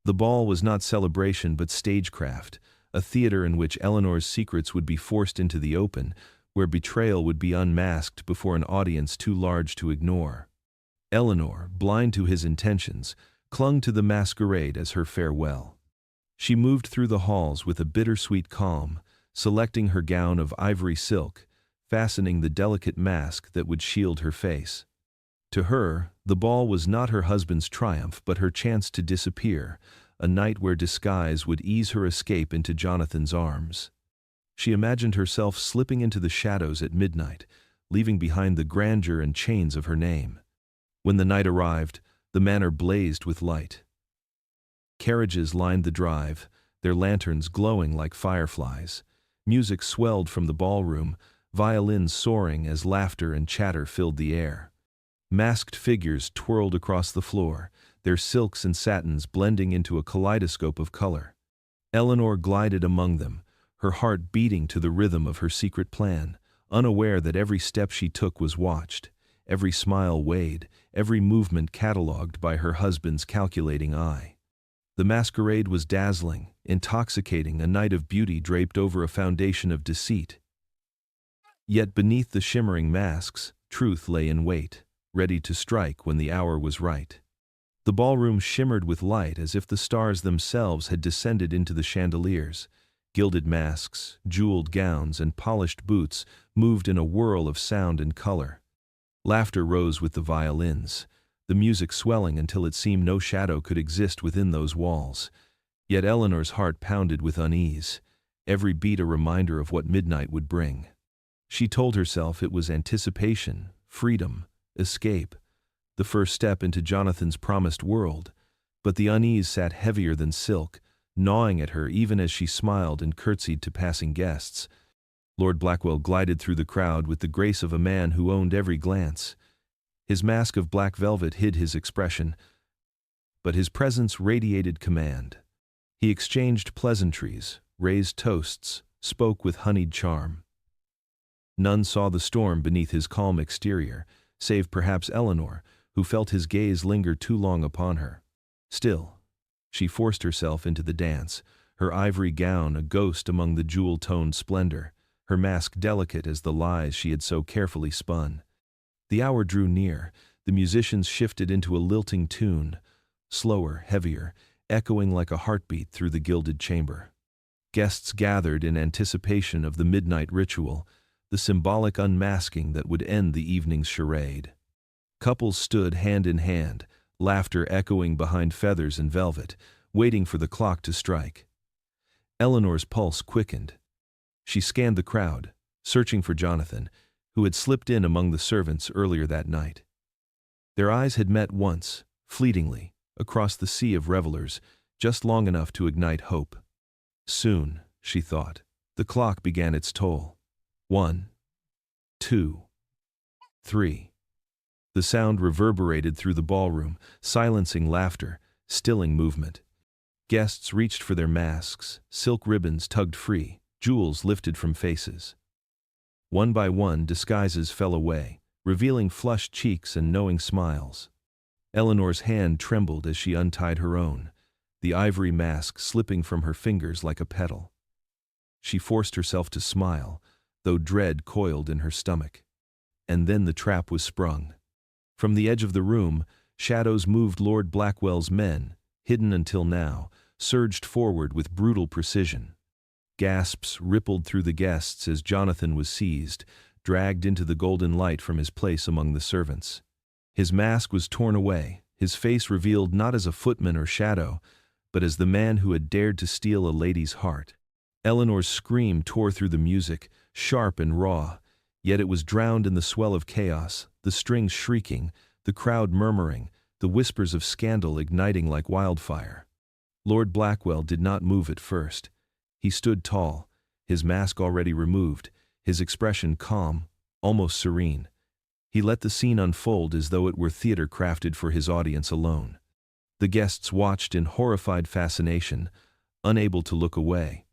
The ball was not celebration but stagecraft, a theater in which Eleanor's secrets would be forced into the open, where betrayal would be unmasked before an audience too large to ignore. Eleanor, blind to his intentions, clung to the masquerade as her farewell. She moved through the halls with a bittersweet calm, selecting her gown of ivory silk, fastening the delicate mask that would shield her face. To her, the ball was not her husband's triumph but her chance to disappear, a night where disguise would ease her escape into Jonathan's arms. She imagined herself slipping into the shadows at midnight, leaving behind the grandeur and chains of her name. When the night arrived, the manor blazed with light. Carriages lined the drive, their lanterns glowing like fireflies. Music swelled from the ballroom, violins soaring as laughter and chatter filled the air. Masked figures twirled across the floor, their silks and satins blending into a kaleidoscope of color. Eleanor glided among them, her heart beating to the rhythm of her secret plan, unaware that every step she took was watched, every smile weighed, every movement catalogued by her husband's calculating eye. The masquerade was dazzling, intoxicating, a night of beauty draped over a foundation of deceit. Yet beneath the shimmering masks, truth lay in wait, ready to strike when the hour was right. The ballroom shimmered with light as if the stars themselves had descended into the chandeliers. Gilded masks, jeweled gowns, and polished boots moved in a whirl of sound and color. Laughter rose with the violins, the music swelling until it seemed no shadow could exist within those walls. Yet Eleanor's heart pounded with unease, every beat a reminder of what midnight would bring. She told herself it was anticipation, freedom, escape, the first step into Jonathan's promised world, but the unease sat heavier than silk, gnawing at her even as she smiled and curtsied to passing guests. Lord Blackwell glided through the crowd with the grace of a man who owned every glance. His mask of black velvet hid his expression, but his presence radiated command. He exchanged pleasantries, raised toasts, spoke with honeyed charm. None saw the storm beneath his calm exterior, save perhaps Eleanor, who felt his gaze linger too long upon her. Still, she forced herself into the dance, her ivory gown a ghost among the jewel-toned splendor, her mask delicate as the lies she had so carefully spun. The hour drew near, the musicians shifted into a lilting tune, slower, heavier, echoing like a heartbeat through the gilded chamber. Guests gathered in anticipation of the midnight ritual, the symbolic unmasking that would end the evening's charade. Couples stood hand in hand, laughter echoing behind feathers and velvet, waiting for the clock to strike. Eleanor's pulse quickened. She scanned the crowd, searching for Jonathan, who had slipped in among the servants earlier that night. Their eyes had met once, fleetingly, across the sea of revelers, just long enough to ignite hope. Soon, she thought, the clock began its toll. 1, 2, 3. The sound reverberated through the ballroom, silencing laughter, stilling movement. Guests reached for their masks, silk ribbons tugged free, jewels lifted from faces. One by one, disguises fell away, revealing flushed cheeks and knowing smiles. Eleanor's hand trembled as she untied her own, the ivory mask slipping from her fingers like a petal. She forced herself to smile, though dread coiled in her stomach. And then the trap was sprung. From the edge of the room, shadows moved. Lord Blackwell's men, hidden until now, surged forward with brutal precision. Gasps rippled through the guests as Jonathan was seized, dragged into the golden light from his place among the servants. His mask was torn away, his face revealed not as a footman or shadow, but as the man who had dared to steal a lady's heart. Eleanor's scream tore through the music, sharp and raw, yet it was drowned in the swell of chaos, the strings shrieking, the crowd murmuring, the whispers of scandal igniting like wildfire. Lord Blackwell did not move at first. He stood tall, his mask already removed, his expression calm, almost serene. He let the scene unfold as though it were theater crafted for his audience alone. The guests watched in horrified fascination, unable to look away.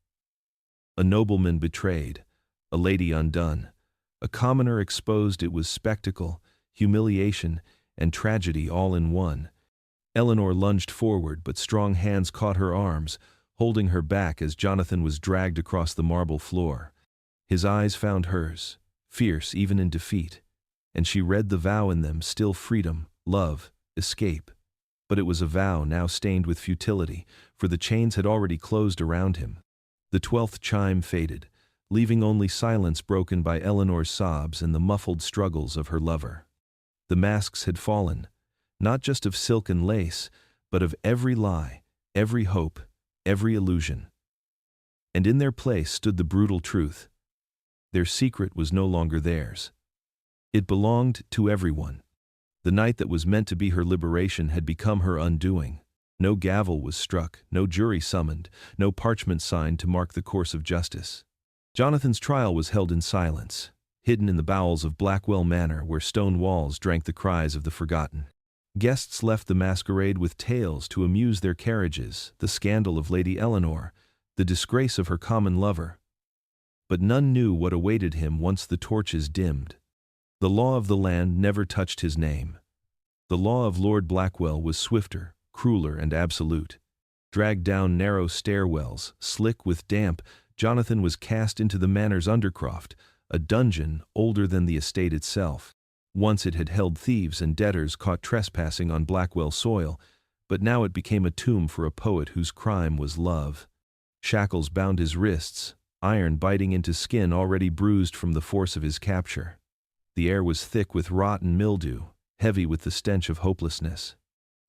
A nobleman betrayed, a lady undone, a commoner exposed. It was spectacle, humiliation, and tragedy all in one. Eleanor lunged forward, but strong hands caught her arms, holding her back as Jonathan was dragged across the marble floor. His eyes found hers, fierce even in defeat, and she read the vow in them: still freedom, love, escape. But it was a vow now stained with futility, for the chains had already closed around him. The 12th chime faded, leaving only silence broken by Eleanor's sobs and the muffled struggles of her lover. The masks had fallen, not just of silk and lace, but of every lie, every hope, every illusion. And in their place stood the brutal truth. Their secret was no longer theirs. It belonged to everyone. The night that was meant to be her liberation had become her undoing. No gavel was struck, no jury summoned, no parchment signed to mark the course of justice. Jonathan's trial was held in silence, hidden in the bowels of Blackwell Manor where stone walls drank the cries of the forgotten. Guests left the masquerade with tales to amuse their carriages, the scandal of Lady Eleanor, the disgrace of her common lover. But none knew what awaited him once the torches dimmed. The law of the land never touched his name. The law of Lord Blackwell was swifter, crueler, and absolute. Dragged down narrow stairwells, slick with damp, Jonathan was cast into the manor's undercroft, a dungeon older than the estate itself. Once it had held thieves and debtors caught trespassing on Blackwell soil, but now it became a tomb for a poet whose crime was love. Shackles bound his wrists, iron biting into skin already bruised from the force of his capture. The air was thick with rot and mildew, heavy with the stench of hopelessness.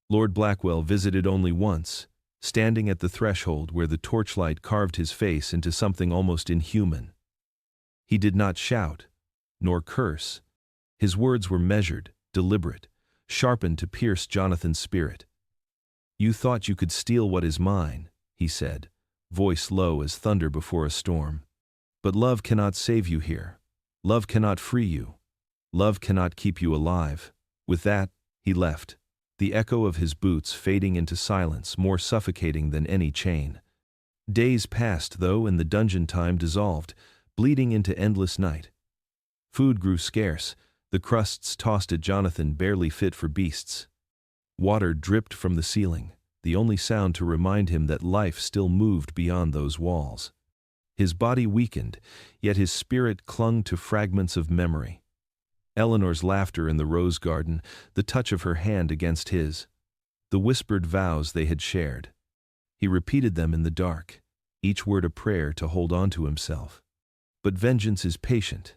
Lord Blackwell visited only once, standing at the threshold where the torchlight carved his face into something almost inhuman. He did not shout, nor curse. His words were measured, deliberate, sharpened to pierce Jonathan's spirit. "You thought you could steal what is mine," he said, voice low as thunder before a storm. "But love cannot save you here. Love cannot free you. Love cannot keep you alive." With that, he left, the echo of his boots fading into silence more suffocating than any chain. Days passed, though, and the dungeon time dissolved, bleeding into endless night. Food grew scarce, the crusts tossed at Jonathan barely fit for beasts. Water dripped from the ceiling, the only sound to remind him that life still moved beyond those walls. His body weakened, yet his spirit clung to fragments of memory. Eleanor's laughter in the rose garden, the touch of her hand against his, the whispered vows they had shared. He repeated them in the dark, each word a prayer to hold on to himself. But vengeance is patient.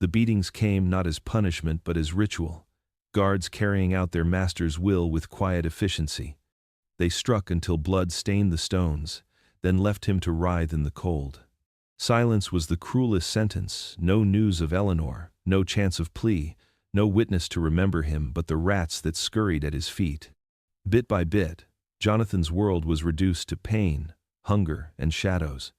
The beatings came not as punishment but as ritual, guards carrying out their master's will with quiet efficiency. They struck until blood stained the stones, then left him to writhe in the cold. Silence was the cruelest sentence, no news of Eleanor, no chance of plea, no witness to remember him but the rats that scurried at his feet. Bit by bit, Jonathan's world was reduced to pain, hunger, and shadows.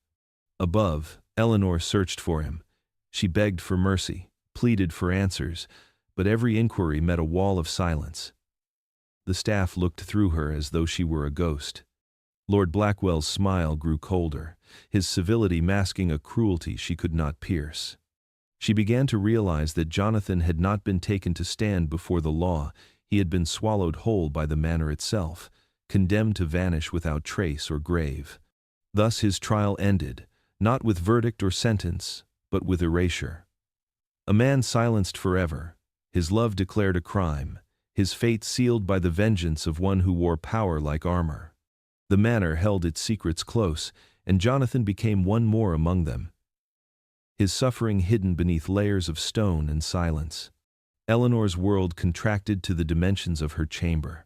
Above, Eleanor searched for him. She begged for mercy, pleaded for answers, but every inquiry met a wall of silence. The staff looked through her as though she were a ghost. Lord Blackwell's smile grew colder, his civility masking a cruelty she could not pierce. She began to realize that Jonathan had not been taken to stand before the law, he had been swallowed whole by the manor itself, condemned to vanish without trace or grave. Thus his trial ended, not with verdict or sentence, but with erasure. A man silenced forever, his love declared a crime, his fate sealed by the vengeance of one who wore power like armor. The manor held its secrets close, and Jonathan became one more among them, his suffering hidden beneath layers of stone and silence. Eleanor's world contracted to the dimensions of her chamber.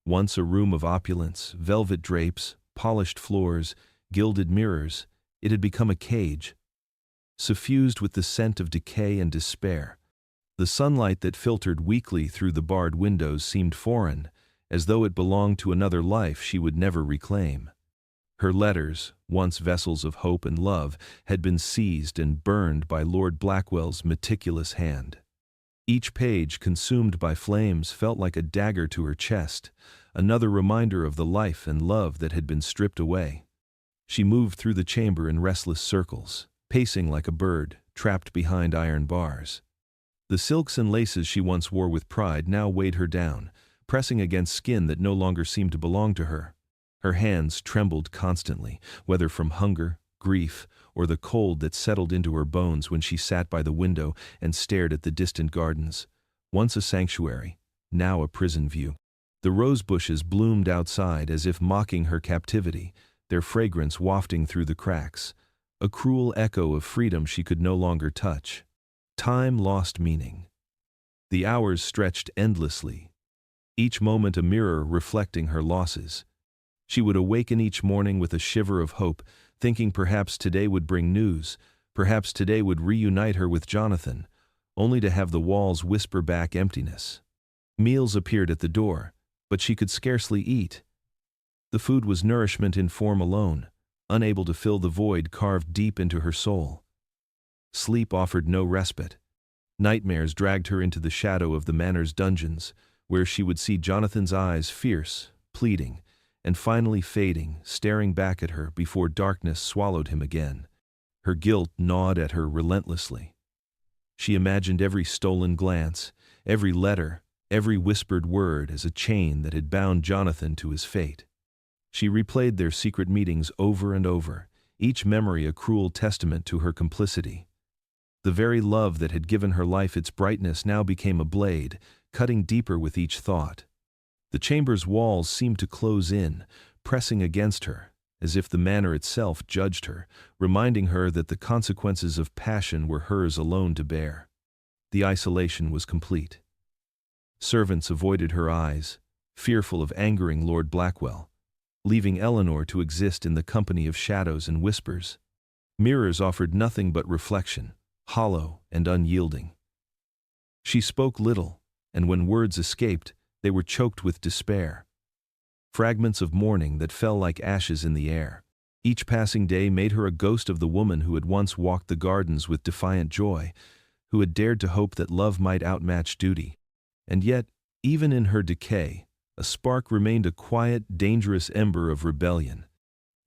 Once a room of opulence, velvet drapes, polished floors, gilded mirrors, it had become a cage, suffused with the scent of decay and despair. The sunlight that filtered weakly through the barred windows seemed foreign, as though it belonged to another life she would never reclaim. Her letters, once vessels of hope and love, had been seized and burned by Lord Blackwell's meticulous hand. Each page, consumed by flames, felt like a dagger to her chest, another reminder of the life and love that had been stripped away. She moved through the chamber in restless circles, pacing like a bird, trapped behind iron bars. The silks and laces she once wore with pride now weighed her down, pressing against skin that no longer seemed to belong to her. Her hands trembled constantly, whether from hunger, grief, or the cold that settled into her bones when she sat by the window and stared at the distant gardens, once a sanctuary, now a prison view. The rose bushes bloomed outside as if mocking her captivity, their fragrance wafting through the cracks, a cruel echo of freedom she could no longer touch. Time lost meaning. The hours stretched endlessly, each moment a mirror reflecting her losses. She would awaken each morning with a shiver of hope, thinking perhaps today would bring news, perhaps today would reunite her with Jonathan, only to have the walls whisper back emptiness. Meals appeared at the door, but she could scarcely eat. The food was nourishment in form alone, unable to fill the void carved deep into her soul. Sleep offered no respite. Nightmares dragged her into the shadow of the manor's dungeons, where she would see Jonathan's eyes, fierce, pleading, and finally fading, staring back at her before darkness swallowed him again. Her guilt gnawed at her relentlessly. She imagined every stolen glance, every letter, every whispered word as a chain that had bound Jonathan to his fate. She replayed their secret meetings over and over, each memory a cruel testament to her complicity. The very love that had given her life its brightness now became a blade, cutting deeper with each thought. The chamber's walls seemed to close in, pressing against her, as if the manor itself judged her, reminding her that the consequences of passion were hers alone to bear. The isolation was complete. Servants avoided her eyes, fearful of angering Lord Blackwell, leaving Eleanor to exist in the company of shadows and whispers. Mirrors offered nothing but reflection, hollow and unyielding. She spoke little, and when words escaped, they were choked with despair. Fragments of morning that fell like ashes in the air. Each passing day made her a ghost of the woman who had once walked the gardens with defiant joy, who had dared to hope that love might outmatch duty. And yet, even in her decay, a spark remained, a quiet, dangerous ember of rebellion.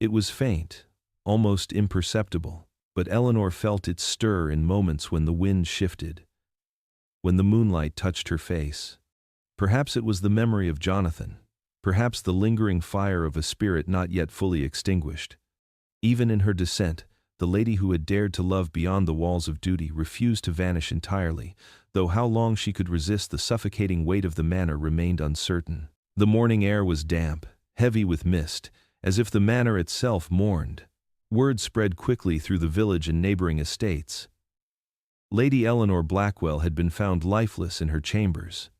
It was faint, almost imperceptible, but Eleanor felt it stir in moments when the wind shifted, when the moonlight touched her face. Perhaps it was the memory of Jonathan, perhaps the lingering fire of a spirit not yet fully extinguished. Even in her descent, the lady who had dared to love beyond the walls of duty refused to vanish entirely, though how long she could resist the suffocating weight of the manor remained uncertain. The morning air was damp, heavy with mist, as if the manor itself mourned. Word spread quickly through the village and neighboring estates. Lady Eleanor Blackwell had been found lifeless in her chambers.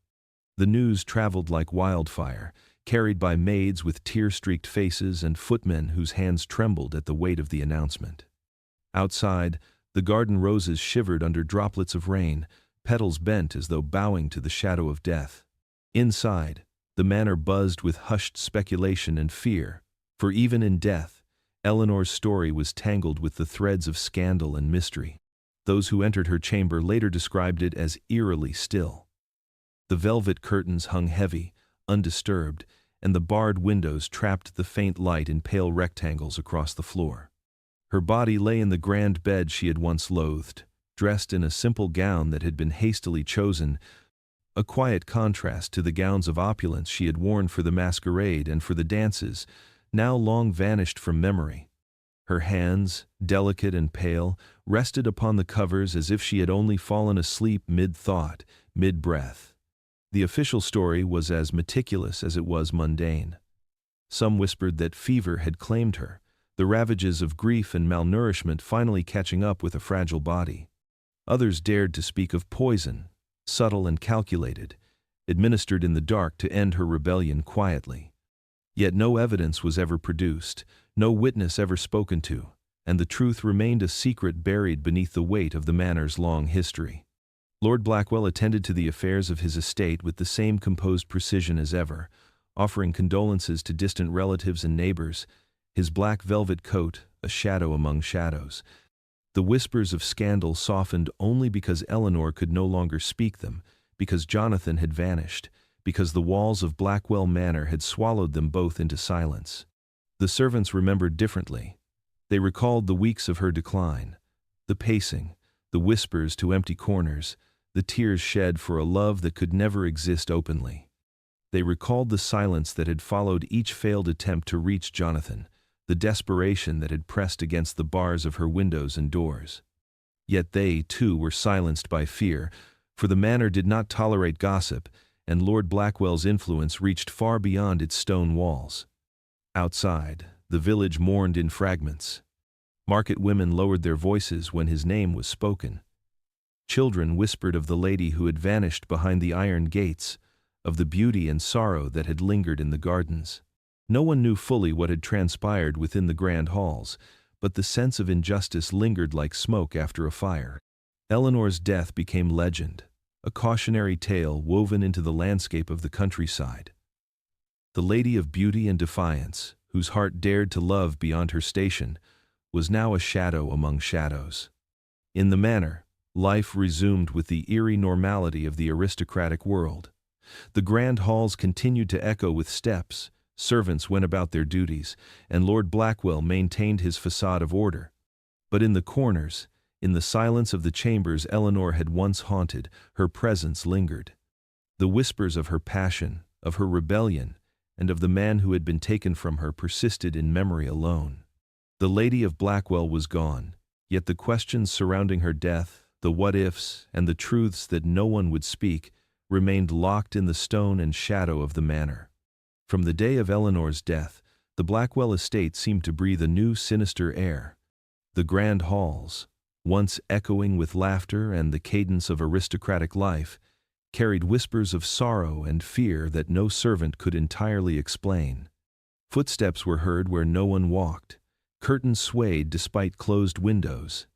The news traveled like wildfire, carried by maids with tear-streaked faces and footmen whose hands trembled at the weight of the announcement. Outside, the garden roses shivered under droplets of rain, petals bent as though bowing to the shadow of death. Inside, the manor buzzed with hushed speculation and fear, for even in death, Eleanor's story was tangled with the threads of scandal and mystery. Those who entered her chamber later described it as eerily still. The velvet curtains hung heavy, undisturbed, and the barred windows trapped the faint light in pale rectangles across the floor. Her body lay in the grand bed she had once loathed, dressed in a simple gown that had been hastily chosen, a quiet contrast to the gowns of opulence she had worn for the masquerade and for the dances, now long vanished from memory. Her hands, delicate and pale, rested upon the covers as if she had only fallen asleep mid-thought, mid-breath. The official story was as meticulous as it was mundane. Some whispered that fever had claimed her, the ravages of grief and malnourishment finally catching up with a fragile body. Others dared to speak of poison, subtle and calculated, administered in the dark to end her rebellion quietly. Yet no evidence was ever produced, no witness ever spoken to, and the truth remained a secret buried beneath the weight of the manor's long history. Lord Blackwell attended to the affairs of his estate with the same composed precision as ever, offering condolences to distant relatives and neighbors, his black velvet coat a shadow among shadows. The whispers of scandal softened only because Eleanor could no longer speak them, because Jonathan had vanished, because the walls of Blackwell Manor had swallowed them both into silence. The servants remembered differently. They recalled the weeks of her decline, the pacing, the whispers to empty corners, the tears shed for a love that could never exist openly. They recalled the silence that had followed each failed attempt to reach Jonathan, the desperation that had pressed against the bars of her windows and doors. Yet they, too, were silenced by fear, for the manor did not tolerate gossip, and Lord Blackwell's influence reached far beyond its stone walls. Outside, the village mourned in fragments. Market women lowered their voices when his name was spoken. Children whispered of the lady who had vanished behind the iron gates, of the beauty and sorrow that had lingered in the gardens. No one knew fully what had transpired within the grand halls, but the sense of injustice lingered like smoke after a fire. Eleanor's death became legend, a cautionary tale woven into the landscape of the countryside. the lady of beauty and defiance, whose heart dared to love beyond her station, was now a shadow among shadows. In the manor, life resumed with the eerie normality of the aristocratic world. The grand halls continued to echo with steps, servants went about their duties, and Lord Blackwell maintained his façade of order. But in the corners, in the silence of the chambers Eleanor had once haunted, her presence lingered. The whispers of her passion, of her rebellion, and of the man who had been taken from her persisted in memory alone. The Lady of Blackwell was gone, yet the questions surrounding her death, the what-ifs, and the truths that no one would speak, remained locked in the stone and shadow of the manor. From the day of Eleanor's death, the Blackwell estate seemed to breathe a new sinister air. The grand halls, once echoing with laughter and the cadence of aristocratic life, carried whispers of sorrow and fear that no servant could entirely explain. Footsteps were heard where no one walked, curtains swayed despite closed windows.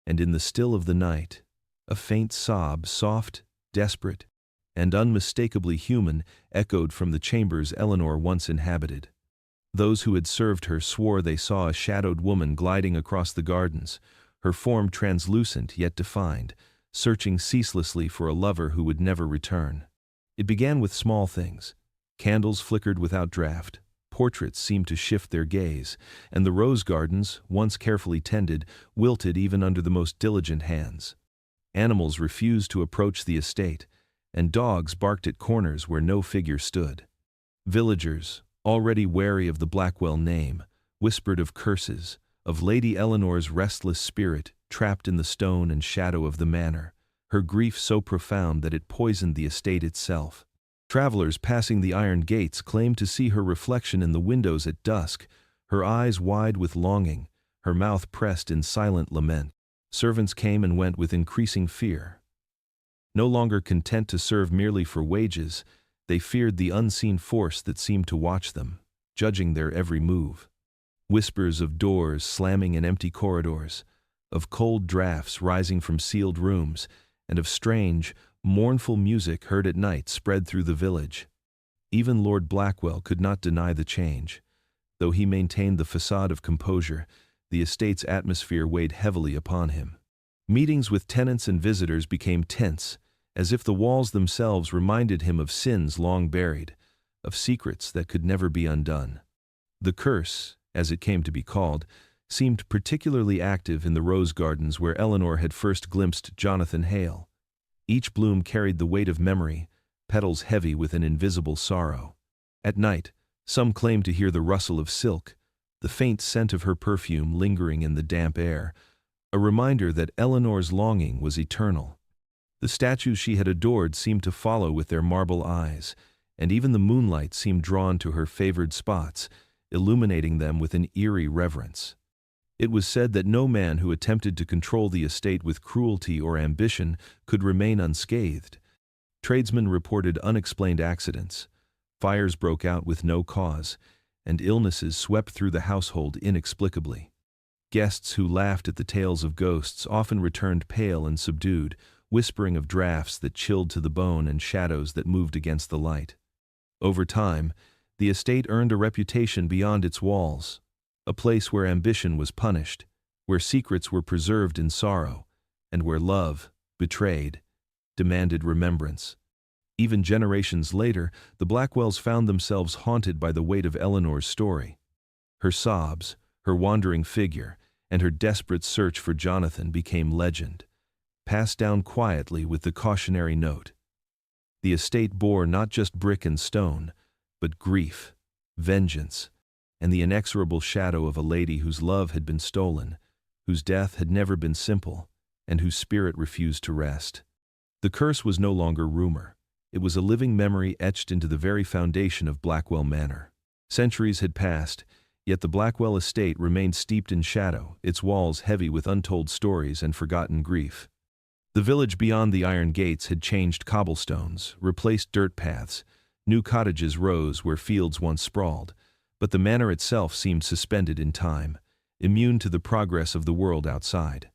And in the still of the night, a faint sob, soft, desperate, and unmistakably human, echoed from the chambers Eleanor once inhabited. Those who had served her swore they saw a shadowed woman gliding across the gardens, her form translucent yet defined, searching ceaselessly for a lover who would never return. It began with small things. Candles flickered without draught, portraits seemed to shift their gaze, and the rose gardens, once carefully tended, wilted even under the most diligent hands. Animals refused to approach the estate, and dogs barked at corners where no figure stood. Villagers, already wary of the Blackwell name, whispered of curses, of Lady Eleanor's restless spirit trapped in the stone and shadow of the manor, her grief so profound that it poisoned the estate itself. Travelers passing the iron gates claimed to see her reflection in the windows at dusk, her eyes wide with longing, her mouth pressed in silent lament. Servants came and went with increasing fear. No longer content to serve merely for wages, they feared the unseen force that seemed to watch them, judging their every move. Whispers of doors slamming in empty corridors, of cold draughts rising from sealed rooms, and of strange, mournful music heard at night spread through the village. Even Lord Blackwell could not deny the change. Though he maintained the façade of composure, the estate's atmosphere weighed heavily upon him. Meetings with tenants and visitors became tense, as if the walls themselves reminded him of sins long buried, of secrets that could never be undone. The curse, as it came to be called, seemed particularly active in the rose gardens where Eleanor had first glimpsed Jonathan Hale. Each bloom carried the weight of memory, petals heavy with an invisible sorrow. At night, some claimed to hear the rustle of silk, the faint scent of her perfume lingering in the damp air, a reminder that Eleanor's longing was eternal. The statues she had adored seemed to follow with their marble eyes, and even the moonlight seemed drawn to her favored spots, illuminating them with an eerie reverence. It was said that no man who attempted to control the estate with cruelty or ambition could remain unscathed. Tradesmen reported unexplained accidents, fires broke out with no cause, and illnesses swept through the household inexplicably. Guests who laughed at the tales of ghosts often returned pale and subdued, whispering of draughts that chilled to the bone and shadows that moved against the light. Over time, the estate earned a reputation beyond its walls, a place where ambition was punished, where secrets were preserved in sorrow, and where love, betrayed, demanded remembrance. Even generations later, the Blackwells found themselves haunted by the weight of Eleanor's story. Her sobs, her wandering figure, and her desperate search for Jonathan became legend, passed down quietly with the cautionary note. The estate bore not just brick and stone, but grief, vengeance, and the inexorable shadow of a lady whose love had been stolen, whose death had never been simple, and whose spirit refused to rest. The curse was no longer rumor. It was a living memory etched into the very foundation of Blackwell Manor. Centuries had passed, yet the Blackwell estate remained steeped in shadow, its walls heavy with untold stories and forgotten grief. The village beyond the iron gates had changed cobblestones, replaced dirt paths, new cottages rose where fields once sprawled, but the manor itself seemed suspended in time, immune to the progress of the world outside.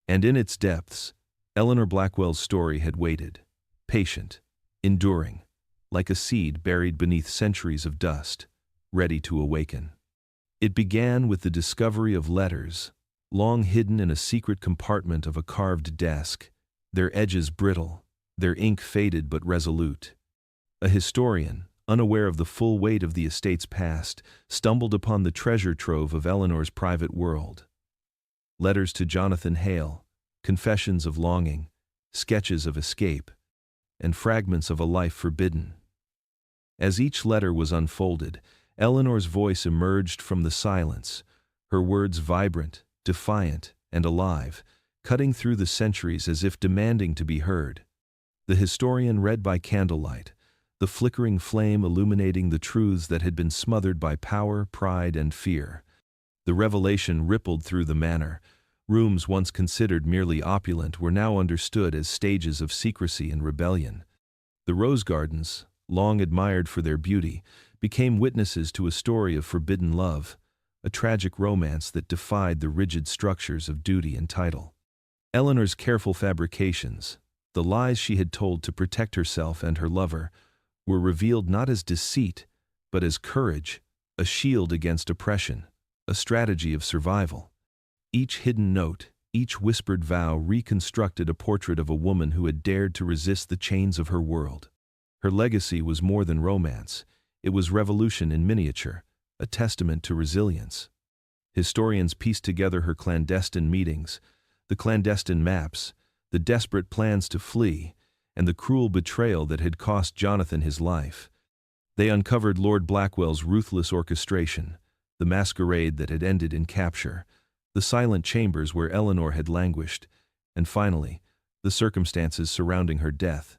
And in its depths, Eleanor Blackwell's story had waited, patient, enduring, like a seed buried beneath centuries of dust, ready to awaken. It began with the discovery of letters, long hidden in a secret compartment of a carved desk, their edges brittle, their ink faded but resolute. A historian, unaware of the full weight of the estate's past, stumbled upon the treasure trove of Eleanor's private world. Letters to Jonathan Hale, confessions of longing, sketches of escape, and fragments of a life forbidden. As each letter was unfolded, Eleanor's voice emerged from the silence, her words vibrant, defiant, and alive, cutting through the centuries as if demanding to be heard. The historian read by candlelight, the flickering flame illuminating the truths that had been smothered by power, pride, and fear. The revelation rippled through the manor. Rooms once considered merely opulent were now understood as stages of secrecy and rebellion. The rose gardens, long admired for their beauty, became witnesses to a story of forbidden love, a tragic romance that defied the rigid structures of duty and title. Eleanor's careful fabrications, the lies she had told to protect herself and her lover, were revealed not as deceit, but as courage, a shield against oppression, a strategy of survival. Each hidden note, each whispered vow reconstructed a portrait of a woman who had dared to resist the chains of her world. Her legacy was more than romance. It was revolution in miniature, a testament to resilience. Historians pieced together her clandestine meetings, the clandestine maps, the desperate plans to flee, and the cruel betrayal that had cost Jonathan his life. They uncovered Lord Blackwell's ruthless orchestration, the masquerade that had ended in capture, the silent chambers where Eleanor had languished, and finally, the circumstances surrounding her death.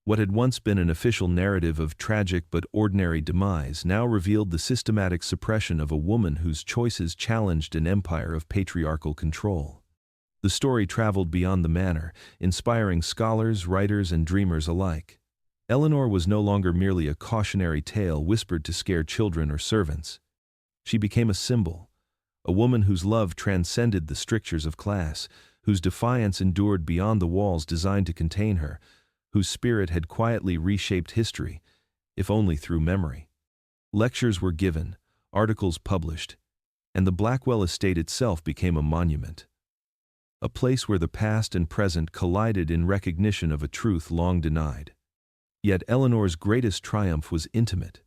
What had once been an official narrative of tragic but ordinary demise now revealed the systematic suppression of a woman whose choices challenged an empire of patriarchal control. The story traveled beyond the manor, inspiring scholars, writers, and dreamers alike. Eleanor was no longer merely a cautionary tale whispered to scare children or servants. She became a symbol, a woman whose love transcended the strictures of class, whose defiance endured beyond the walls designed to contain her, whose spirit had quietly reshaped history, if only through memory. Lectures were given, articles published, and the Blackwell estate itself became a monument. A place where the past and present collided in recognition of a truth long denied. Yet Eleanor's greatest triumph was intimate.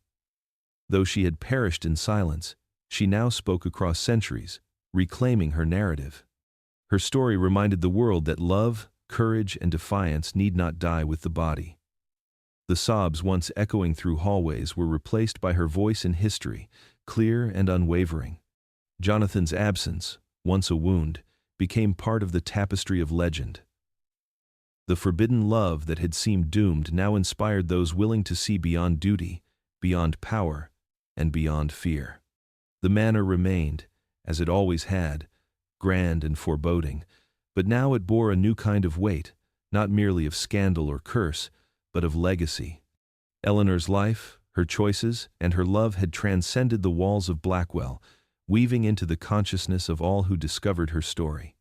Though she had perished in silence, she now spoke across centuries, reclaiming her narrative. Her story reminded the world that love, courage, and defiance need not die with the body. The sobs once echoing through hallways were replaced by her voice in history, clear and unwavering. Jonathan's absence, once a wound, became part of the tapestry of legend. The forbidden love that had seemed doomed now inspired those willing to see beyond duty, beyond power, and beyond fear. The manor remained, as it always had, grand and foreboding, but now it bore a new kind of weight, not merely of scandal or curse, but of legacy. Eleanor's life, her choices, and her love had transcended the walls of Blackwell, weaving into the consciousness of all who discovered her story.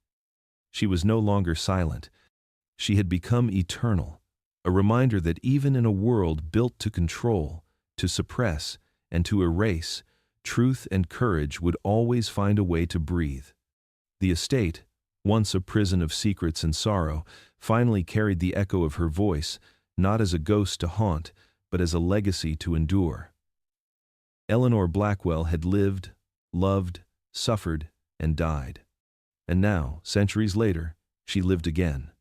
She was no longer silent. She had become eternal, a reminder that even in a world built to control, to suppress, and to erase, truth and courage would always find a way to breathe. The estate, once a prison of secrets and sorrow, finally carried the echo of her voice, not as a ghost to haunt, but as a legacy to endure. Eleanor Blackwell had lived, loved, suffered, and died. And now, centuries later, she lived again.